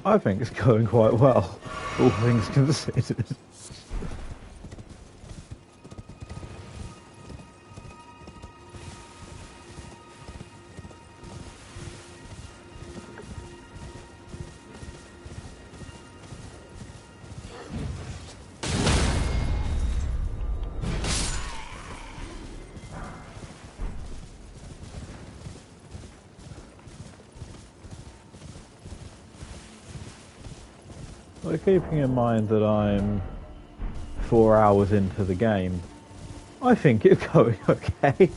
I think it's going quite well, all things considered. But keeping in mind that I'm 4 hours into the game, I think it's going okay.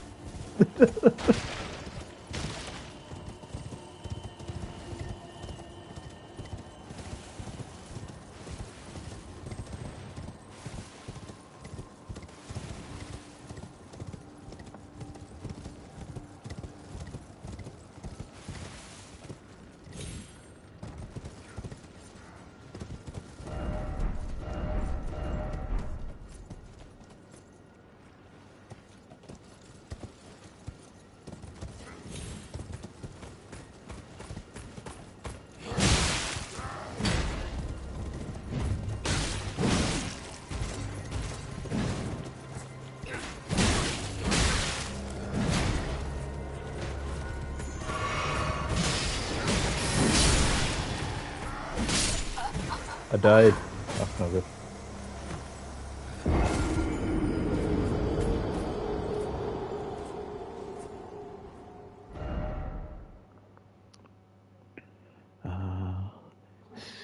I died. That's no good.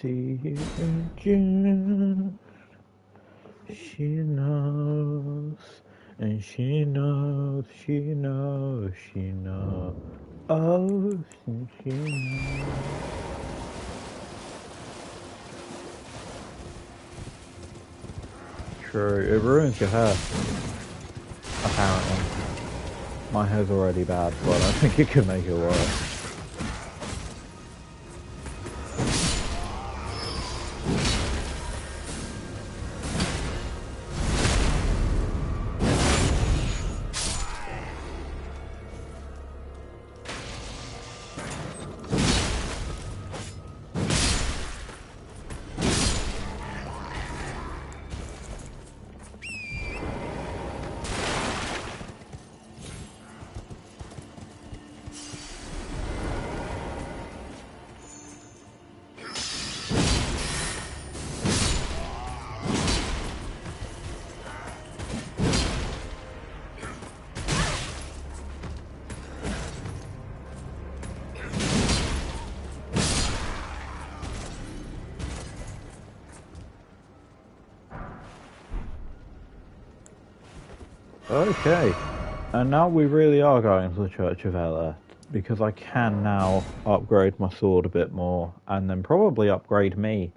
See you in June. She knows, and she knows, she knows, she knows. Oh, she knows. True, it ruins your hair. Apparently. My hair's already bad, so I don't think it could make it worse. Okay, and now we really are going to the Church of Ella, because I can now upgrade my sword a bit more, and then probably upgrade me.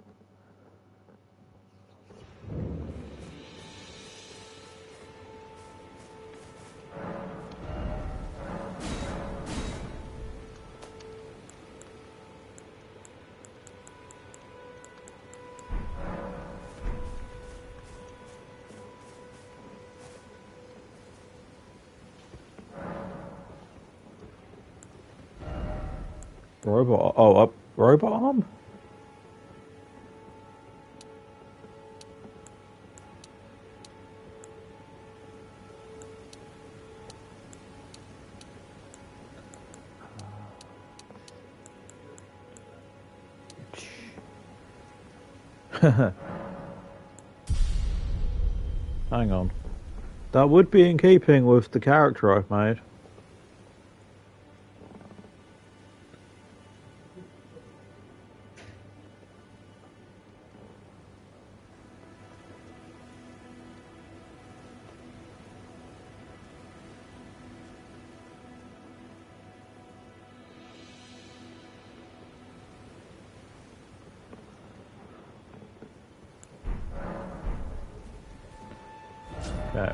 Robot arm? Hang on. That would be in keeping with the character I've made.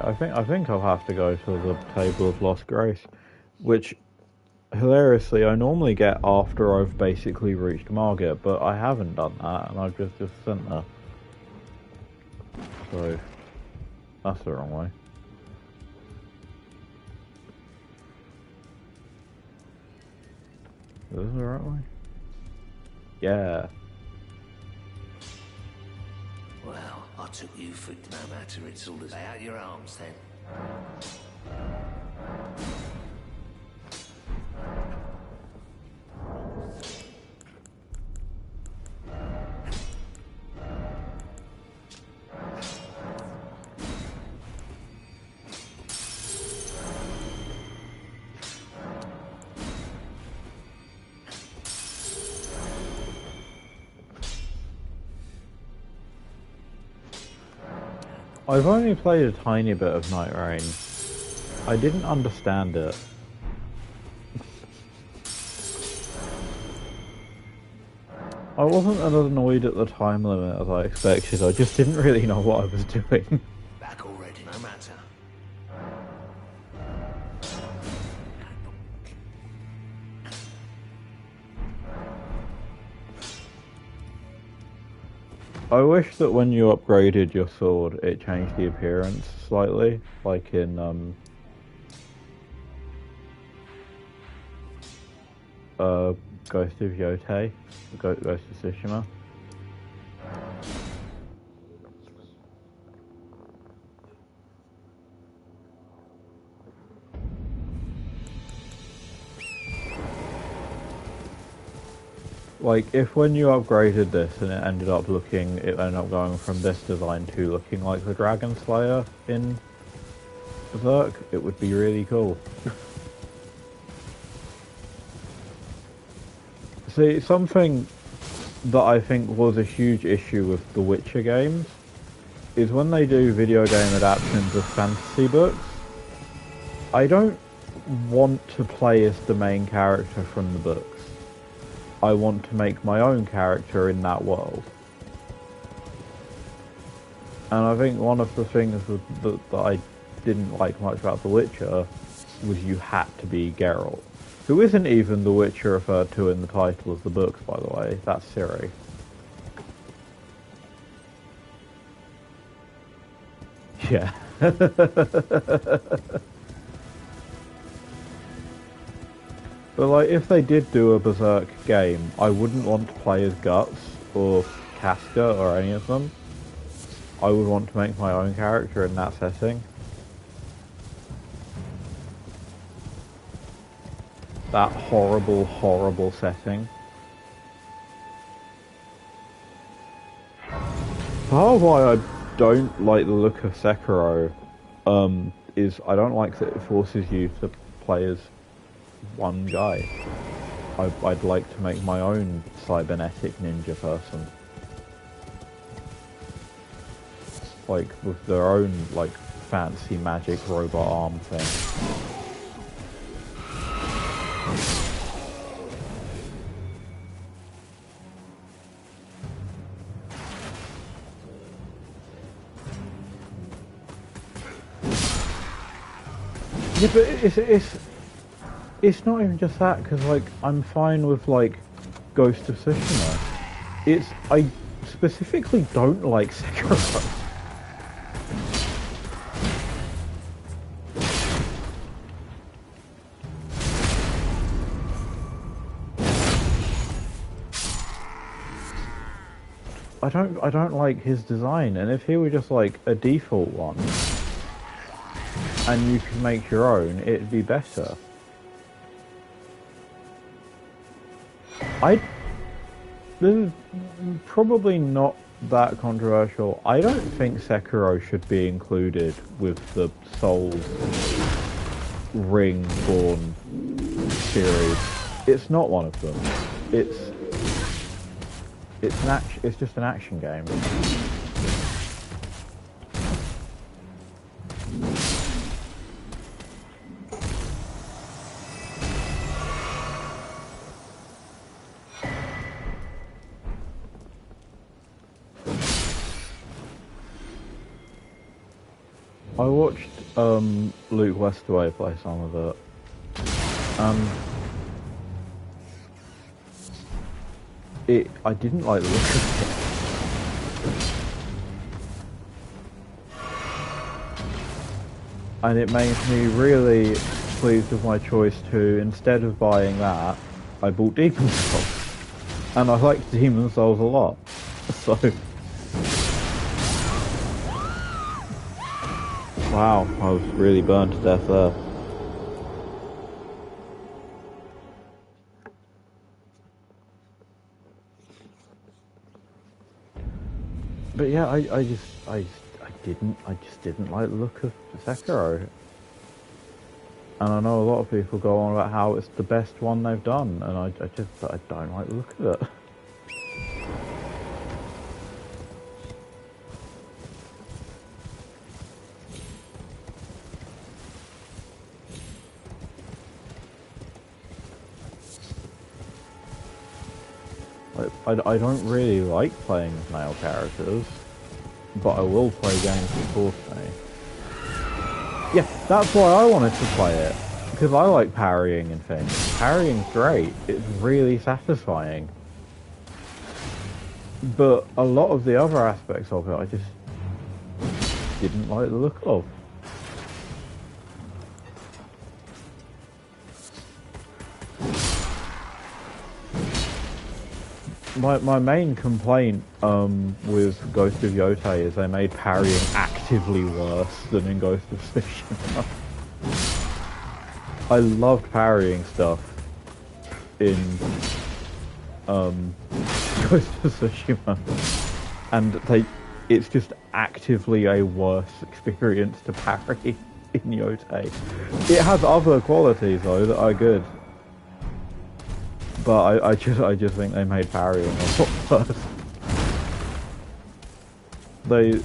Okay, I think I'll have to go to the Table of Lost Grace, which hilariously I normally get after I've basically reached Margit, but I haven't done that, and I've just sent her. So that's the wrong way. Is this the right way? Yeah. Well, I took you for no matter. It's all lay out your arms then. I've only played a tiny bit of Night Rain. I didn't understand it. I wasn't as annoyed at the time limit as I expected, I just didn't really know what I was doing. Back already, no matter. I wish that when you upgraded your sword, it changed the appearance slightly, like in Ghost of Yotei, Ghost of Tsushima. Like, if when you upgraded this and it ended up going from this design to looking like the Dragon Slayer in Berserk, it would be really cool. See, something that I think was a huge issue with the Witcher games is when they do video game adaptations of fantasy books, I don't want to play as the main character from the books. I want to make my own character in that world. And I think one of the things that I didn't like much about The Witcher was you had to be Geralt. Who isn't even The Witcher referred to in the title of the books, by the way. That's Ciri. Yeah. But like, if they did do a Berserk game, I wouldn't want to play as Guts or Casca or any of them. I would want to make my own character in that setting. That horrible, horrible setting. Part of why I don't like the look of Sekiro is I don't like that it forces you to play as one guy. I'd like to make my own cybernetic ninja person. Like, with their own, like, fancy magic robot arm thing. Yeah, but it's not even just that, because, like, I'm fine with, like, Ghost of Tsushima. I specifically don't like Sekiro. I don't like his design, and if he were just, like, a default one, and you could make your own, it'd be better. This is probably not that controversial. I don't think Sekiro should be included with the Souls Ring-born series. It's not one of them. It's just an action game. I watched Luke Westaway play some of it. I didn't like the look of it. And it makes me really pleased with my choice to, instead of buying that, I bought Demon's Souls. And I liked Demon's Souls a lot. So... Wow, I was really burned to death there. But yeah, I just didn't like the look of Sekiro. And I know a lot of people go on about how it's the best one they've done, and I don't like the look of it. I don't really like playing as male characters, but I will play games that force me. Yeah, that's why I wanted to play it, because I like parrying and things. Parrying's great, it's really satisfying. But a lot of the other aspects of it I just didn't like the look of. My main complaint with Ghost of Yotei is they made parrying actively worse than in Ghost of Tsushima. I loved parrying stuff in Ghost of Tsushima, and it's just actively a worse experience to parry in Yotei. It has other qualities though that are good. But I just think they made parrying a lot worse. They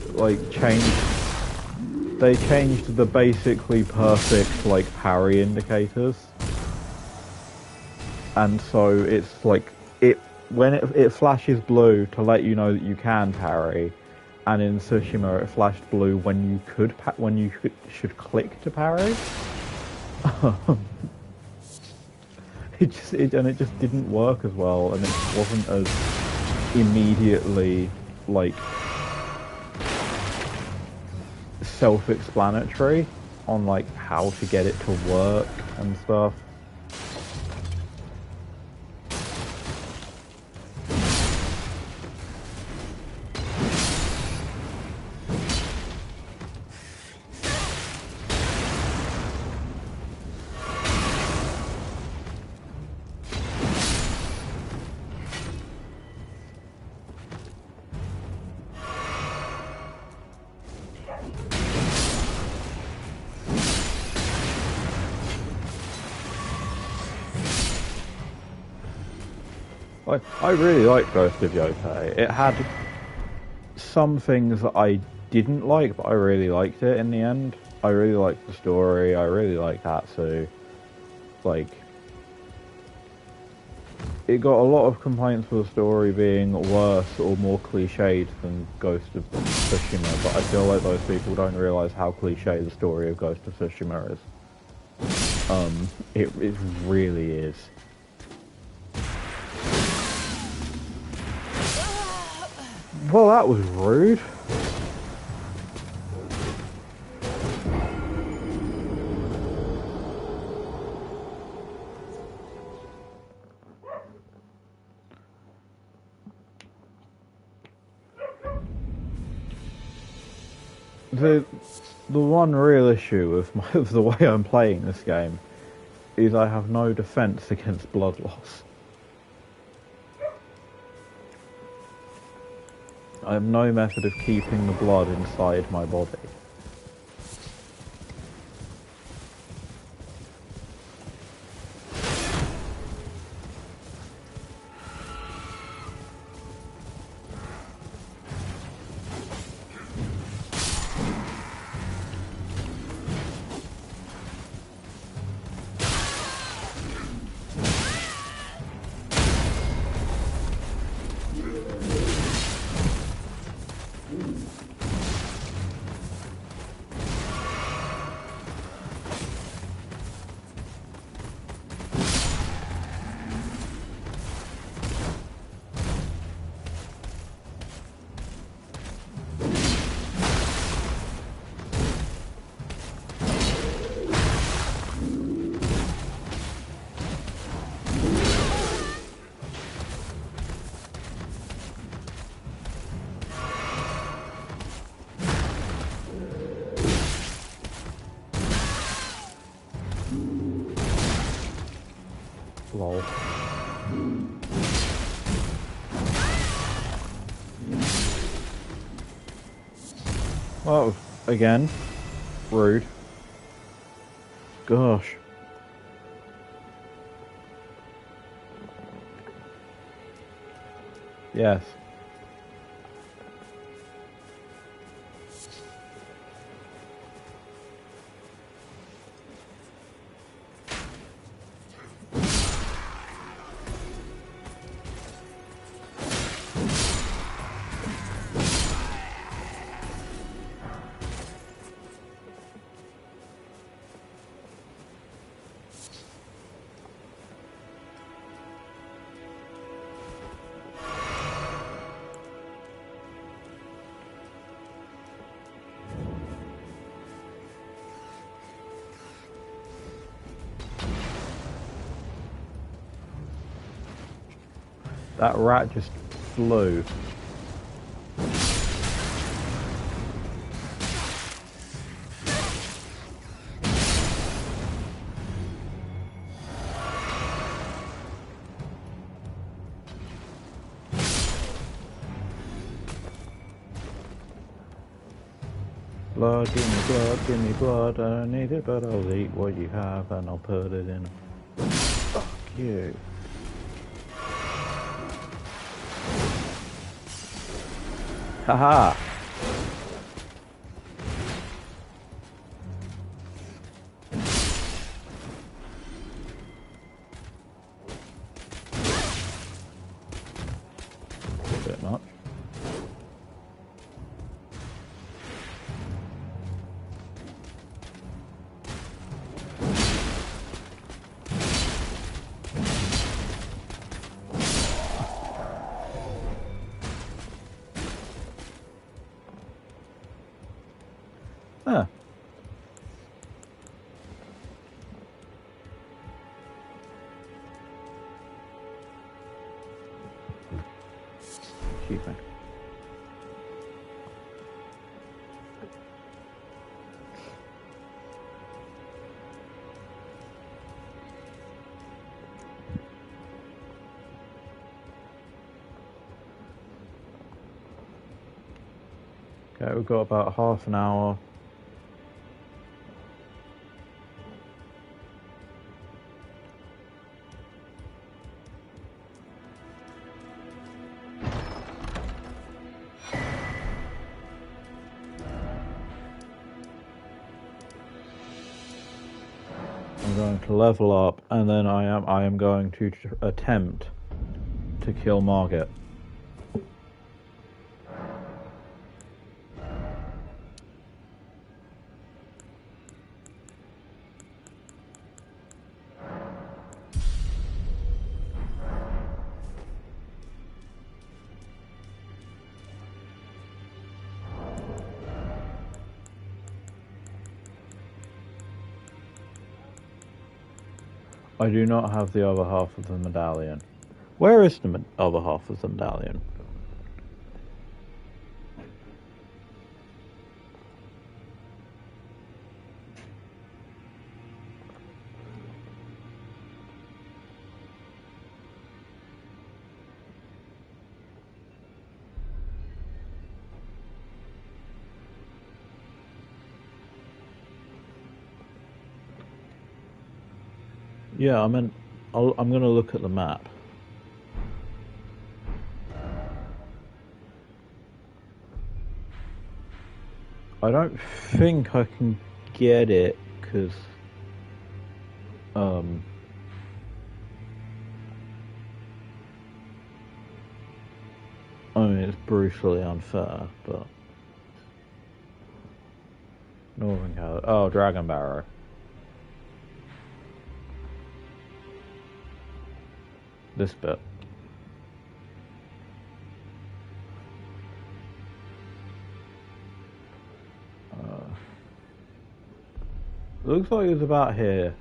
changed the basically perfect parry indicators, and so it's when it flashes blue to let you know that you can parry, and in Tsushima it flashed blue when you should click to parry. It just didn't work as well, and it wasn't as immediately self-explanatory on how to get it to work and stuff. I really liked Ghost of Yotei. It had some things that I didn't like, but I really liked it in the end. I really liked the story, I really liked Hatsu. It got a lot of complaints for the story being worse or more cliched than Ghost of Tsushima, but I feel like those people don't realise how cliche the story of Ghost of Tsushima is. It really is. Well, that was rude. The one real issue with the way I'm playing this game is I have no defense against blood loss. I have no method of keeping the blood inside my body. Lol. Oh, again. Rude. Gosh. Yes. That rat just flew. Blood, give me blood, I don't need it, but I'll eat what you have and I'll put it in. Fuck you. Haha! A bit much. Huh. Excuse me. Okay, we've got about half an hour. I'm going to level up, and then I am going to attempt to kill Margit. I do not have the other half of the medallion. Where is the other half of the medallion? Yeah, I mean, I'm gonna look at the map. I don't think I can get it because um I mean it's brutally unfair, but Northern Cal. Oh, Dragon Barrow. This bit. Looks like it's about here.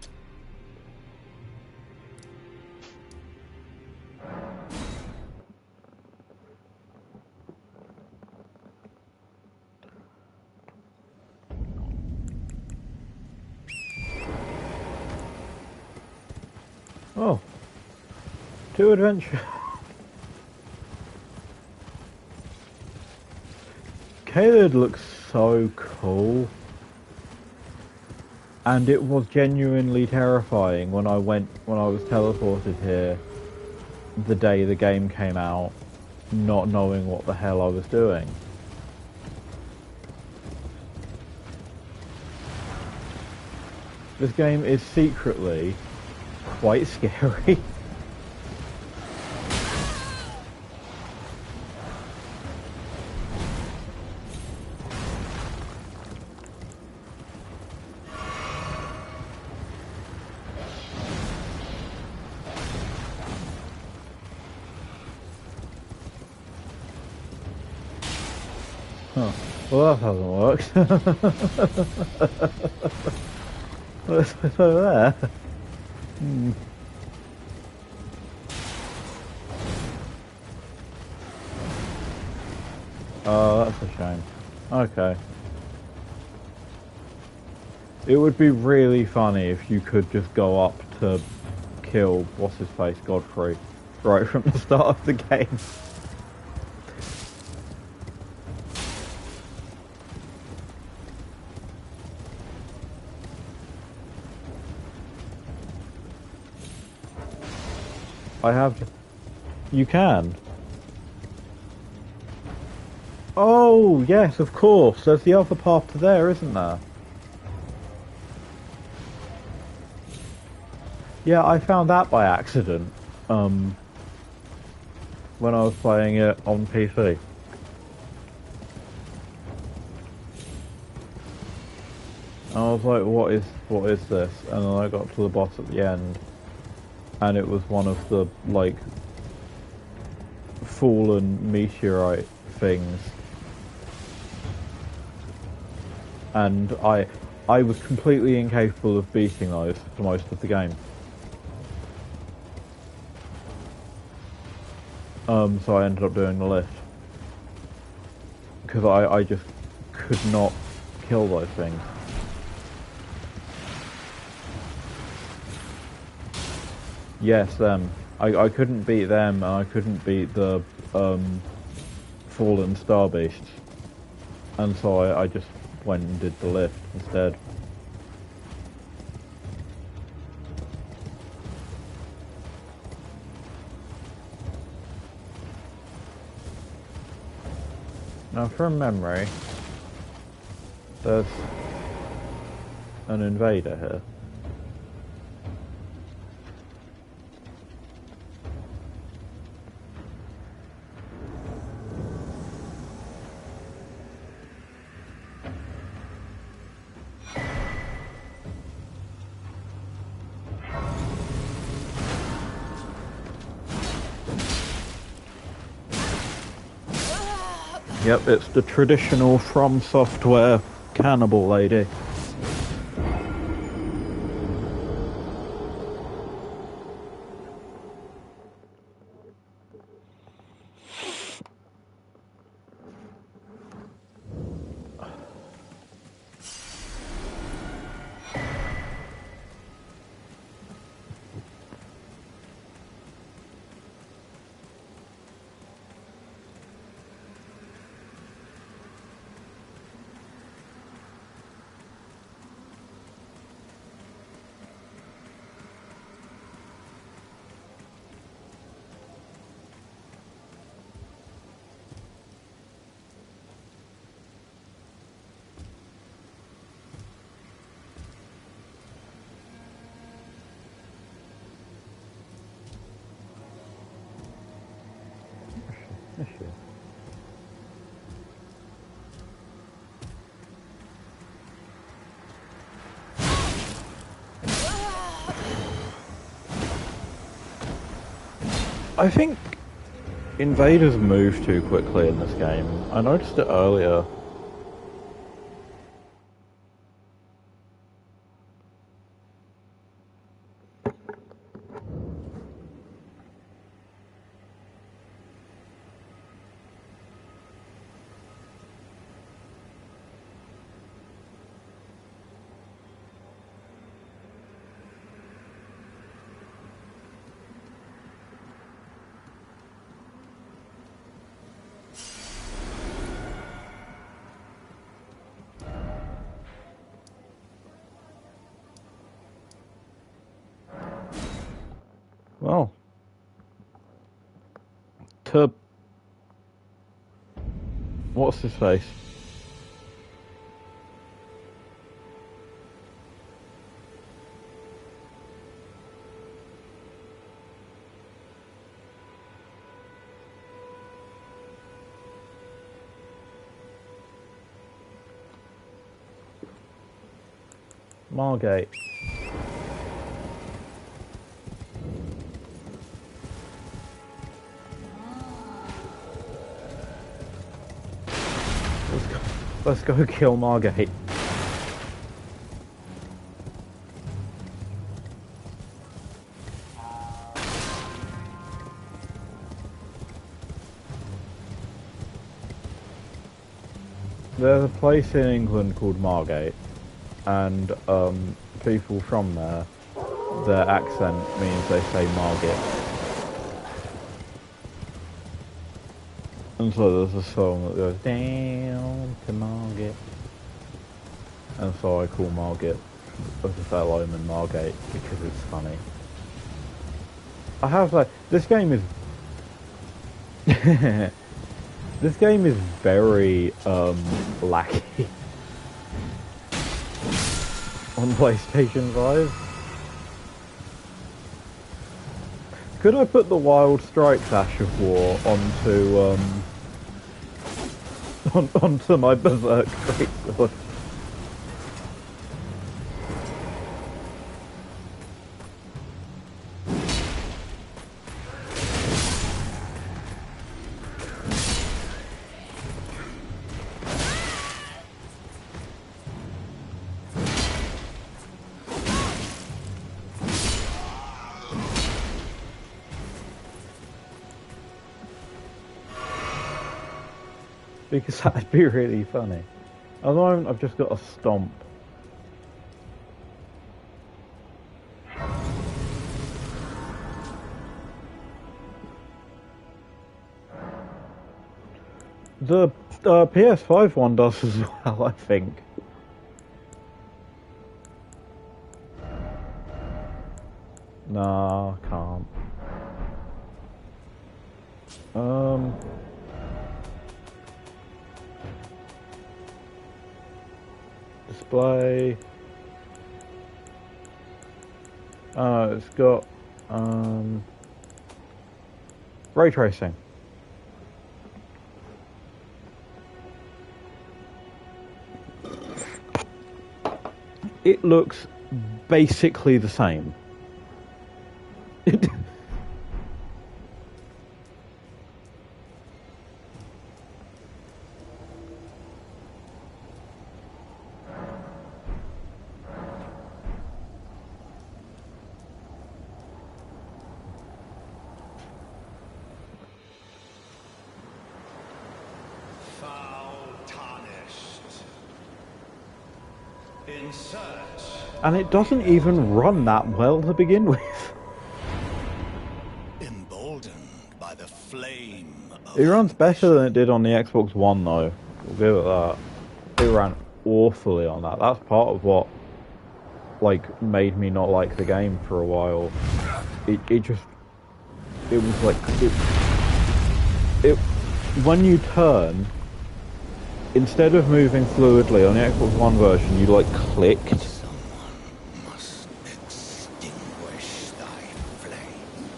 Oh, two adventure. Caleb looks so cool. And it was genuinely terrifying when I was teleported here the day the game came out, not knowing what the hell I was doing. This game is secretly quite scary. Huh. Well, that hasn't worked. What's over there? Hmm. Oh, that's a shame. Okay. It would be really funny if you could just go up to kill what's his face, Godfrey, right from the start of the game. I have. You can. Oh yes, of course. There's the other path to there, isn't there? Yeah, I found that by accident. When I was playing it on PC. I was like, what is this? And then I got to the boss at the end, and it was one of the like fallen meteorite things. And I was completely incapable of beating those for most of the game. So I ended up doing the lift because I just could not kill those things. Yes, them. I couldn't beat them, and I couldn't beat the fallen star beasts, and so I just went and did the lift instead. Now, from memory, there's an invader here. Yep, it's the traditional From Software cannibal lady. I think invaders move too quickly in this game. I noticed it earlier. Well, to what's his face? Margate. Let's go kill Margate. There's a place in England called Margate, and people from there, their accent means they say Margate. And so there's a song that goes down to Margate. And so I call Margate of the fellow in Margate because it's funny. I have like this game is this game is very laggy on PlayStation 5. Could I put the Wild Strikes Ash of War onto my Berserk Greatsword? Because that'd be really funny. At the moment, I've just got a stomp. The PS5 one does as well, I think. Nah, I can't. Display. It's got ray tracing. It looks basically the same. And it doesn't even run that well to begin with. Emboldened by the flame of It runs better than it did on the Xbox One, though. We'll give it that. It ran awfully on that. That's part of what, like, made me not like the game for a while. It was like when you turn, instead of moving fluidly on the Xbox One version, you like clicked. Someone must extinguish thy flame.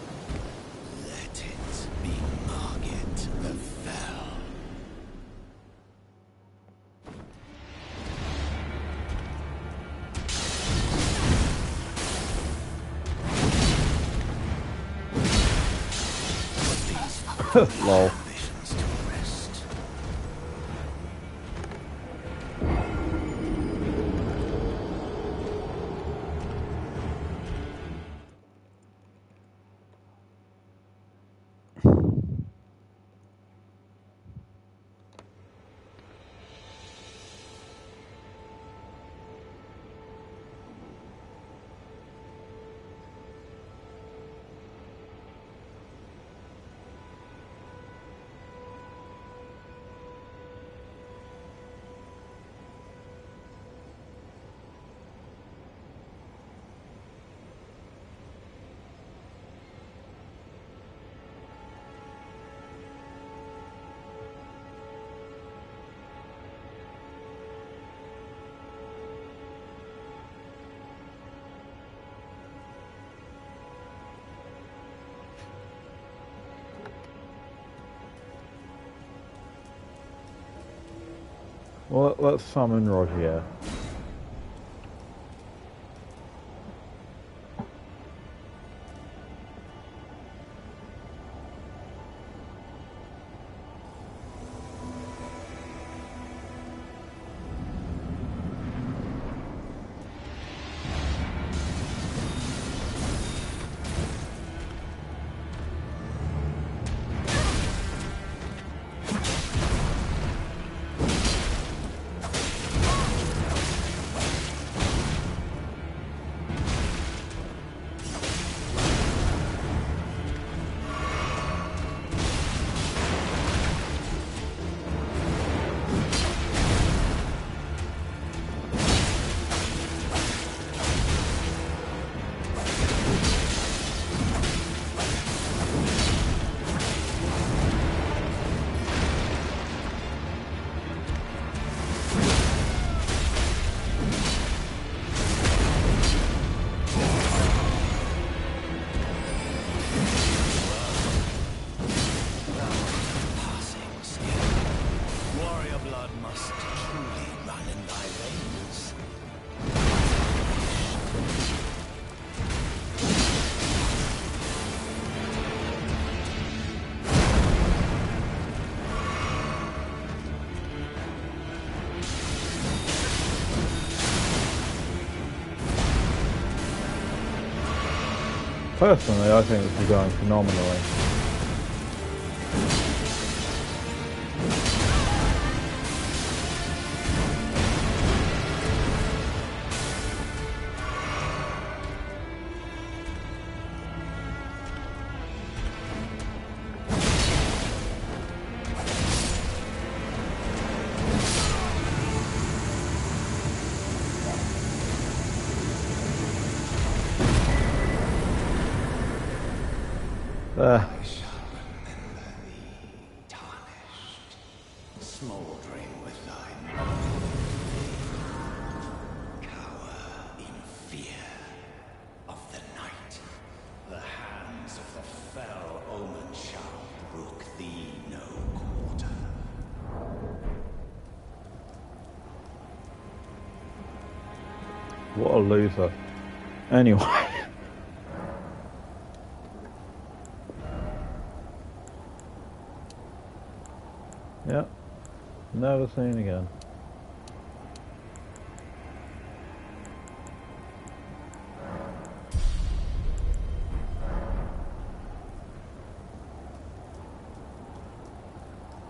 Let it be Margit the Fell. Lol. Ambitions to rest. Well, let's summon Rogier. Personally, I think this is going phenomenally. I shall remember thee, tarnished, smouldering with thy mortal flame. Cower in fear of the night. The hands of the fell omen shall brook thee no quarter. What a loser. Anyway. Yep. Never seen again.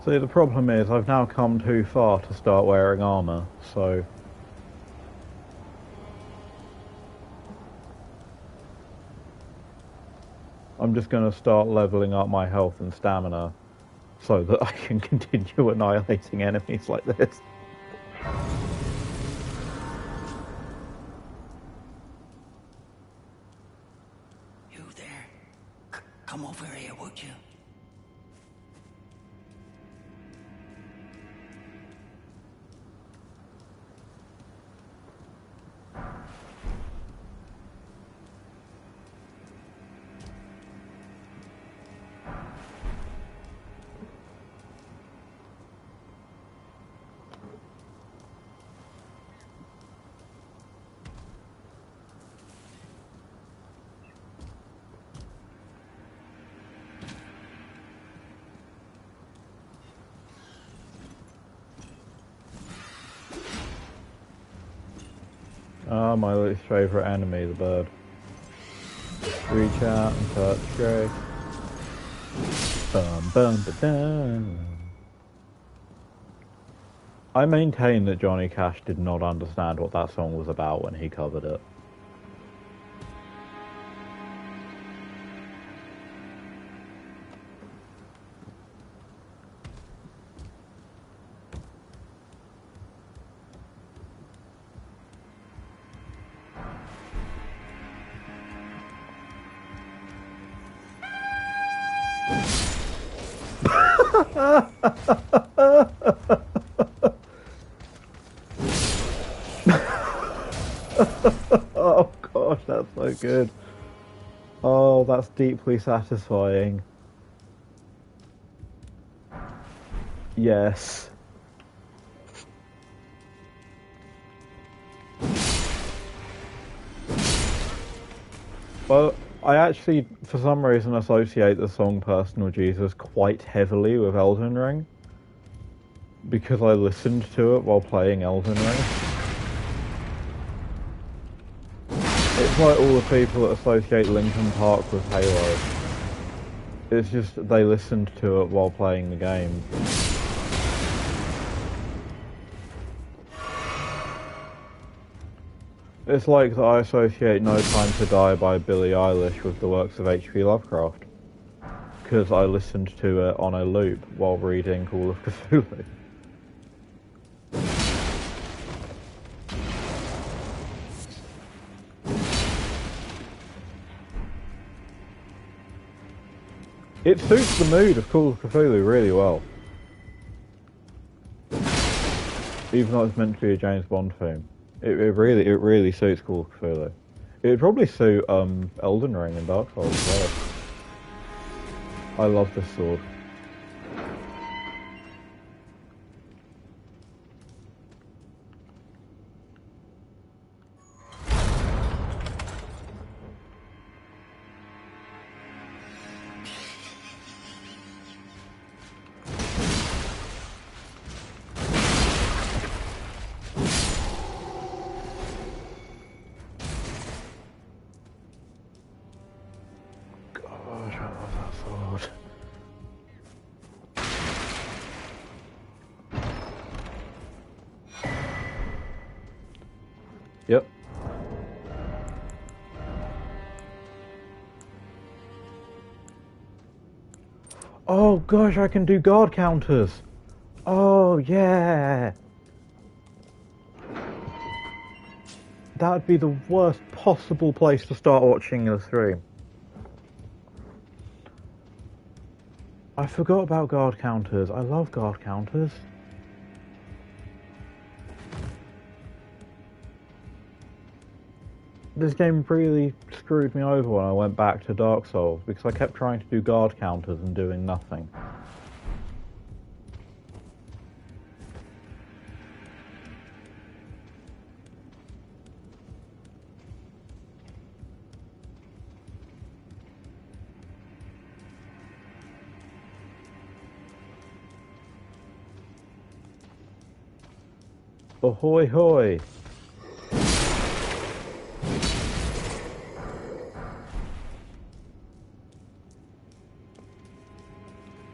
See, the problem is I've now come too far to start wearing armor, so... I'm just going to start leveling up my health and stamina so that I can continue annihilating enemies like this. You there? Come over here, would you? Oh, my least favourite enemy, the bird. Reach out and touch grace. Bum bum ba dum. I maintain that Johnny Cash did not understand what that song was about when he covered it. Oh gosh, that's so good. Oh, that's deeply satisfying. Yes. Well, I actually, for some reason, associate the song Personal Jesus quite heavily with Elden Ring. Because I listened to it while playing Elden Ring. It's like all the people that associate Linkin Park with Halo. It's just that they listened to it while playing the game. It's like that I associate No Time to Die by Billie Eilish with the works of H.P. Lovecraft. Because I listened to it on a loop while reading Call of Cthulhu. It suits the mood of Call of Cthulhu really well. Even though it's meant to be a James Bond theme. It really suits Call of Cthulhu. It would probably suit Elden Ring and Dark Souls as well. I love this sword. Yep. Oh gosh, I can do guard counters. Oh yeah. That would be the worst possible place to start watching the stream. I forgot about guard counters. I love guard counters. This game really screwed me over when I went back to Dark Souls because I kept trying to do guard counters and doing nothing. Ahoy hoy!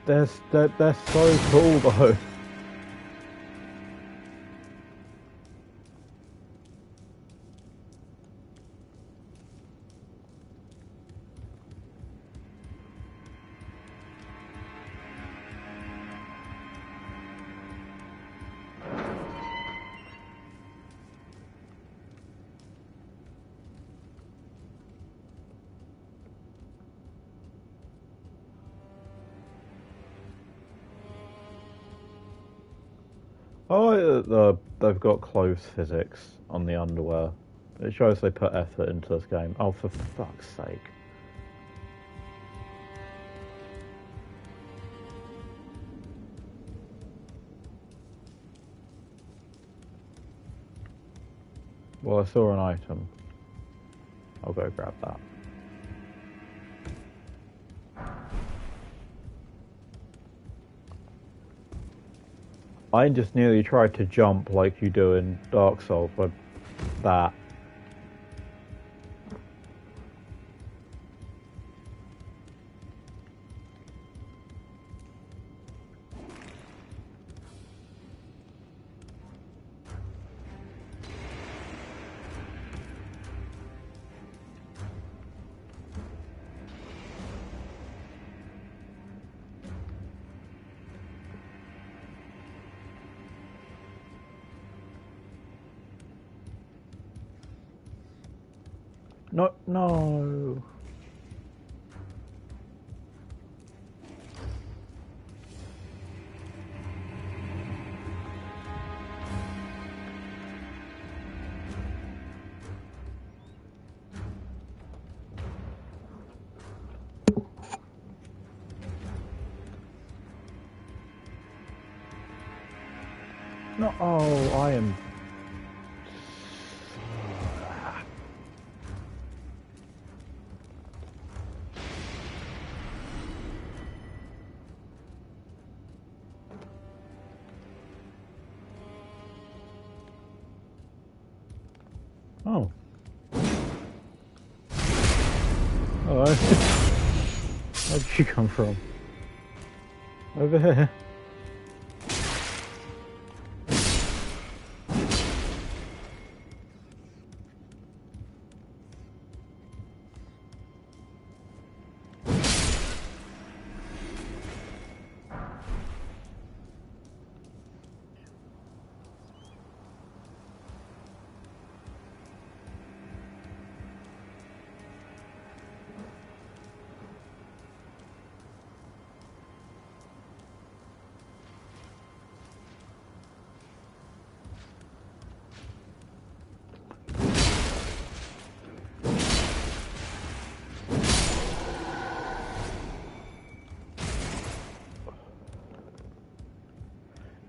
They're so cool though. Oh, they've got clothes physics on the underwear. It shows they put effort into this game. Oh, for fuck's sake. Well, I saw an item. I'll go grab that. I just nearly tried to jump like you do in Dark Souls, but that No, no. No, oh, I am. Oh. Hello. Where did you come from? Over here.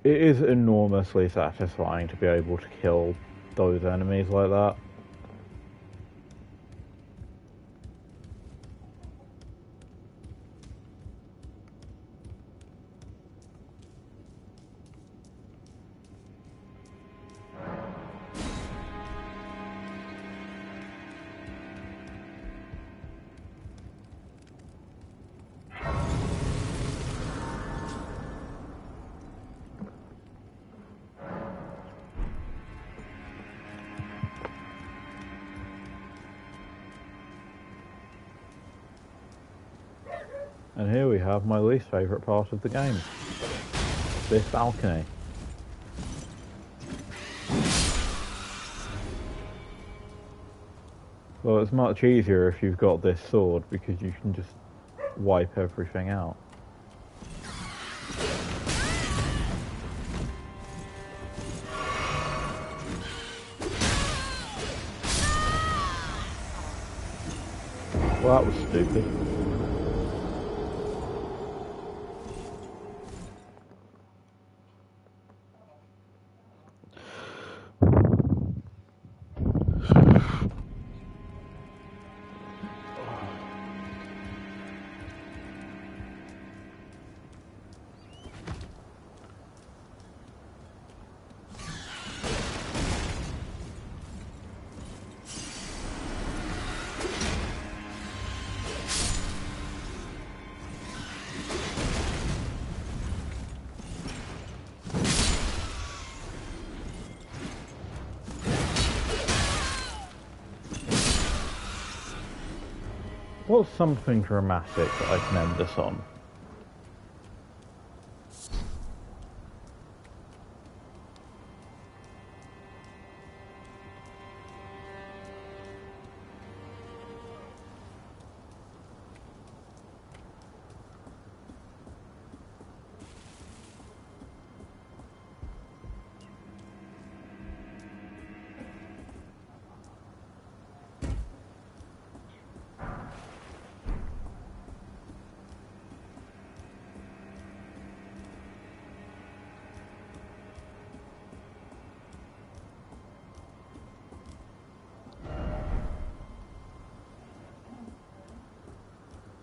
It is enormously satisfying to be able to kill those enemies like that. And here we have my least favourite part of the game. This balcony. Well, it's much easier if you've got this sword because you can just wipe everything out. Well, that was stupid. What's something dramatic that I can end this on?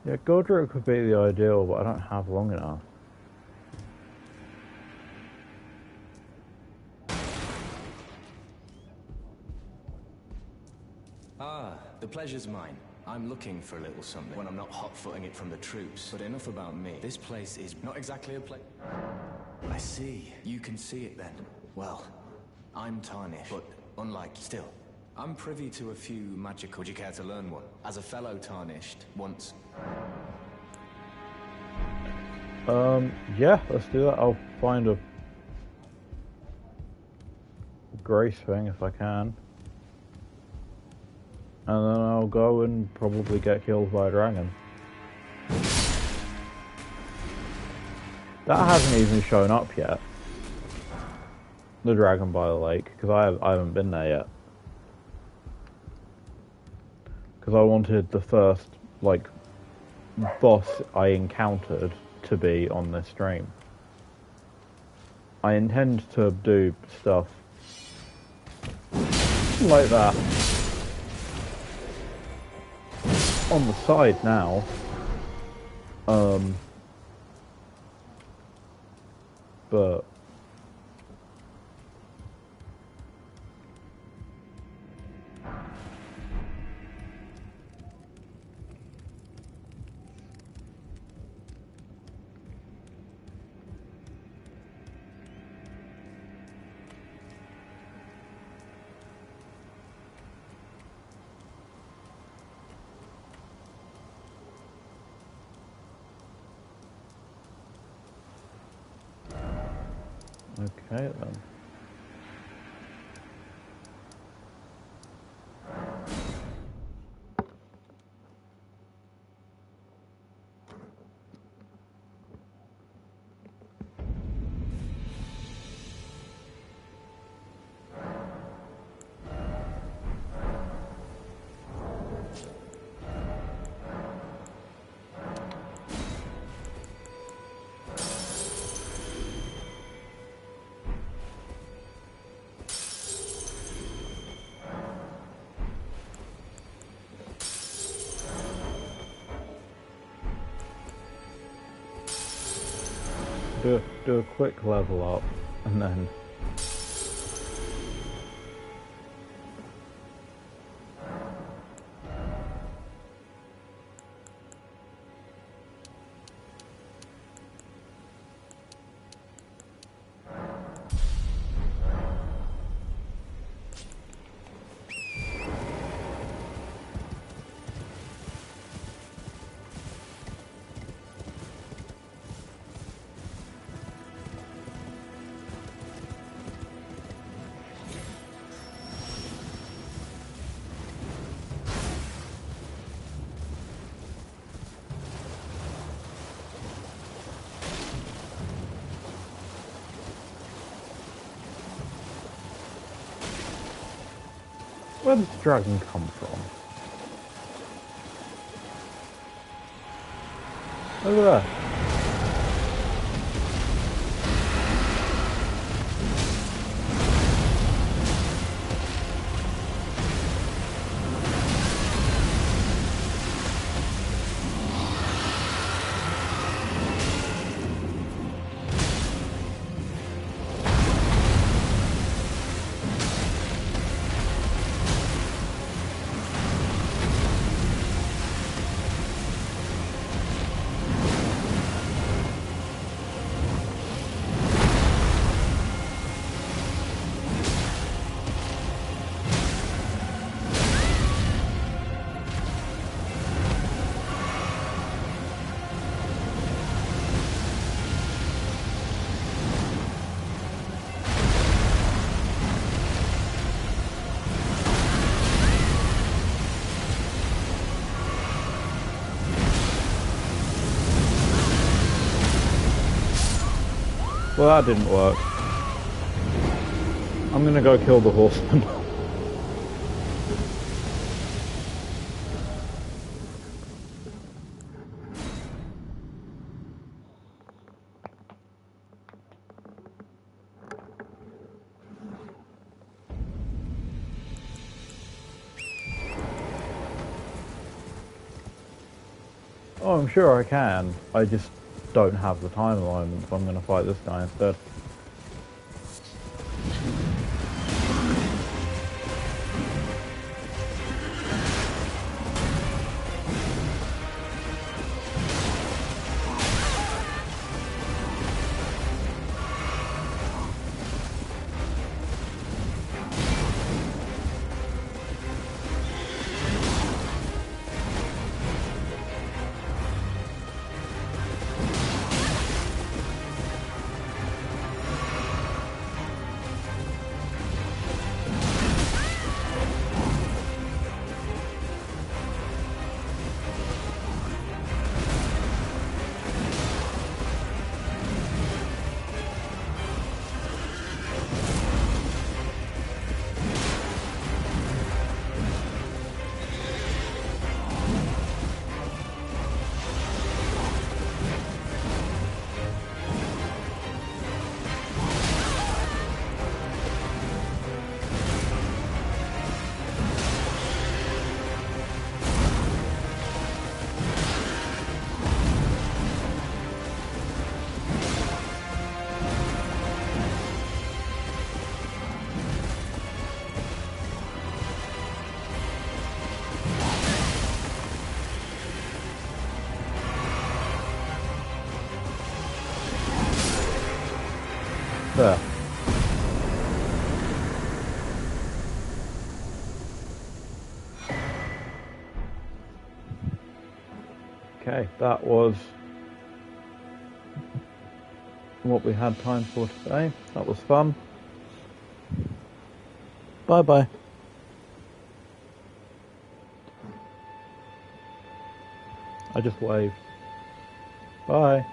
Yeah, Godric would be the ideal, but I don't have long enough. Ah, the pleasure's mine. I'm looking for a little something when I'm not hot-footing it from the troops. But enough about me. This place is not exactly a place. I see. You can see it then. Well, I'm tarnished, but unlike still. I'm privy to a few magic. Would you care to learn one? As a fellow tarnished, once. Yeah, let's do that. I'll find a grace thing if I can. and then I'll go and probably get killed by a dragon. That hasn't even shown up yet. The dragon by the lake, because I haven't been there yet. Because I wanted the first, like, boss I encountered to be on this stream. I intend to do stuff like that on the side now. But okay then. Do a quick level up, and then where did the dragon come from? Over there. Well, that didn't work. I'm gonna go kill the horseman. Oh, I'm sure I can. I just don't have the time at the moment, so I'm gonna fight this guy instead. there. Okay, that was what we had time for today. That was fun. Bye bye. I just waved. Bye.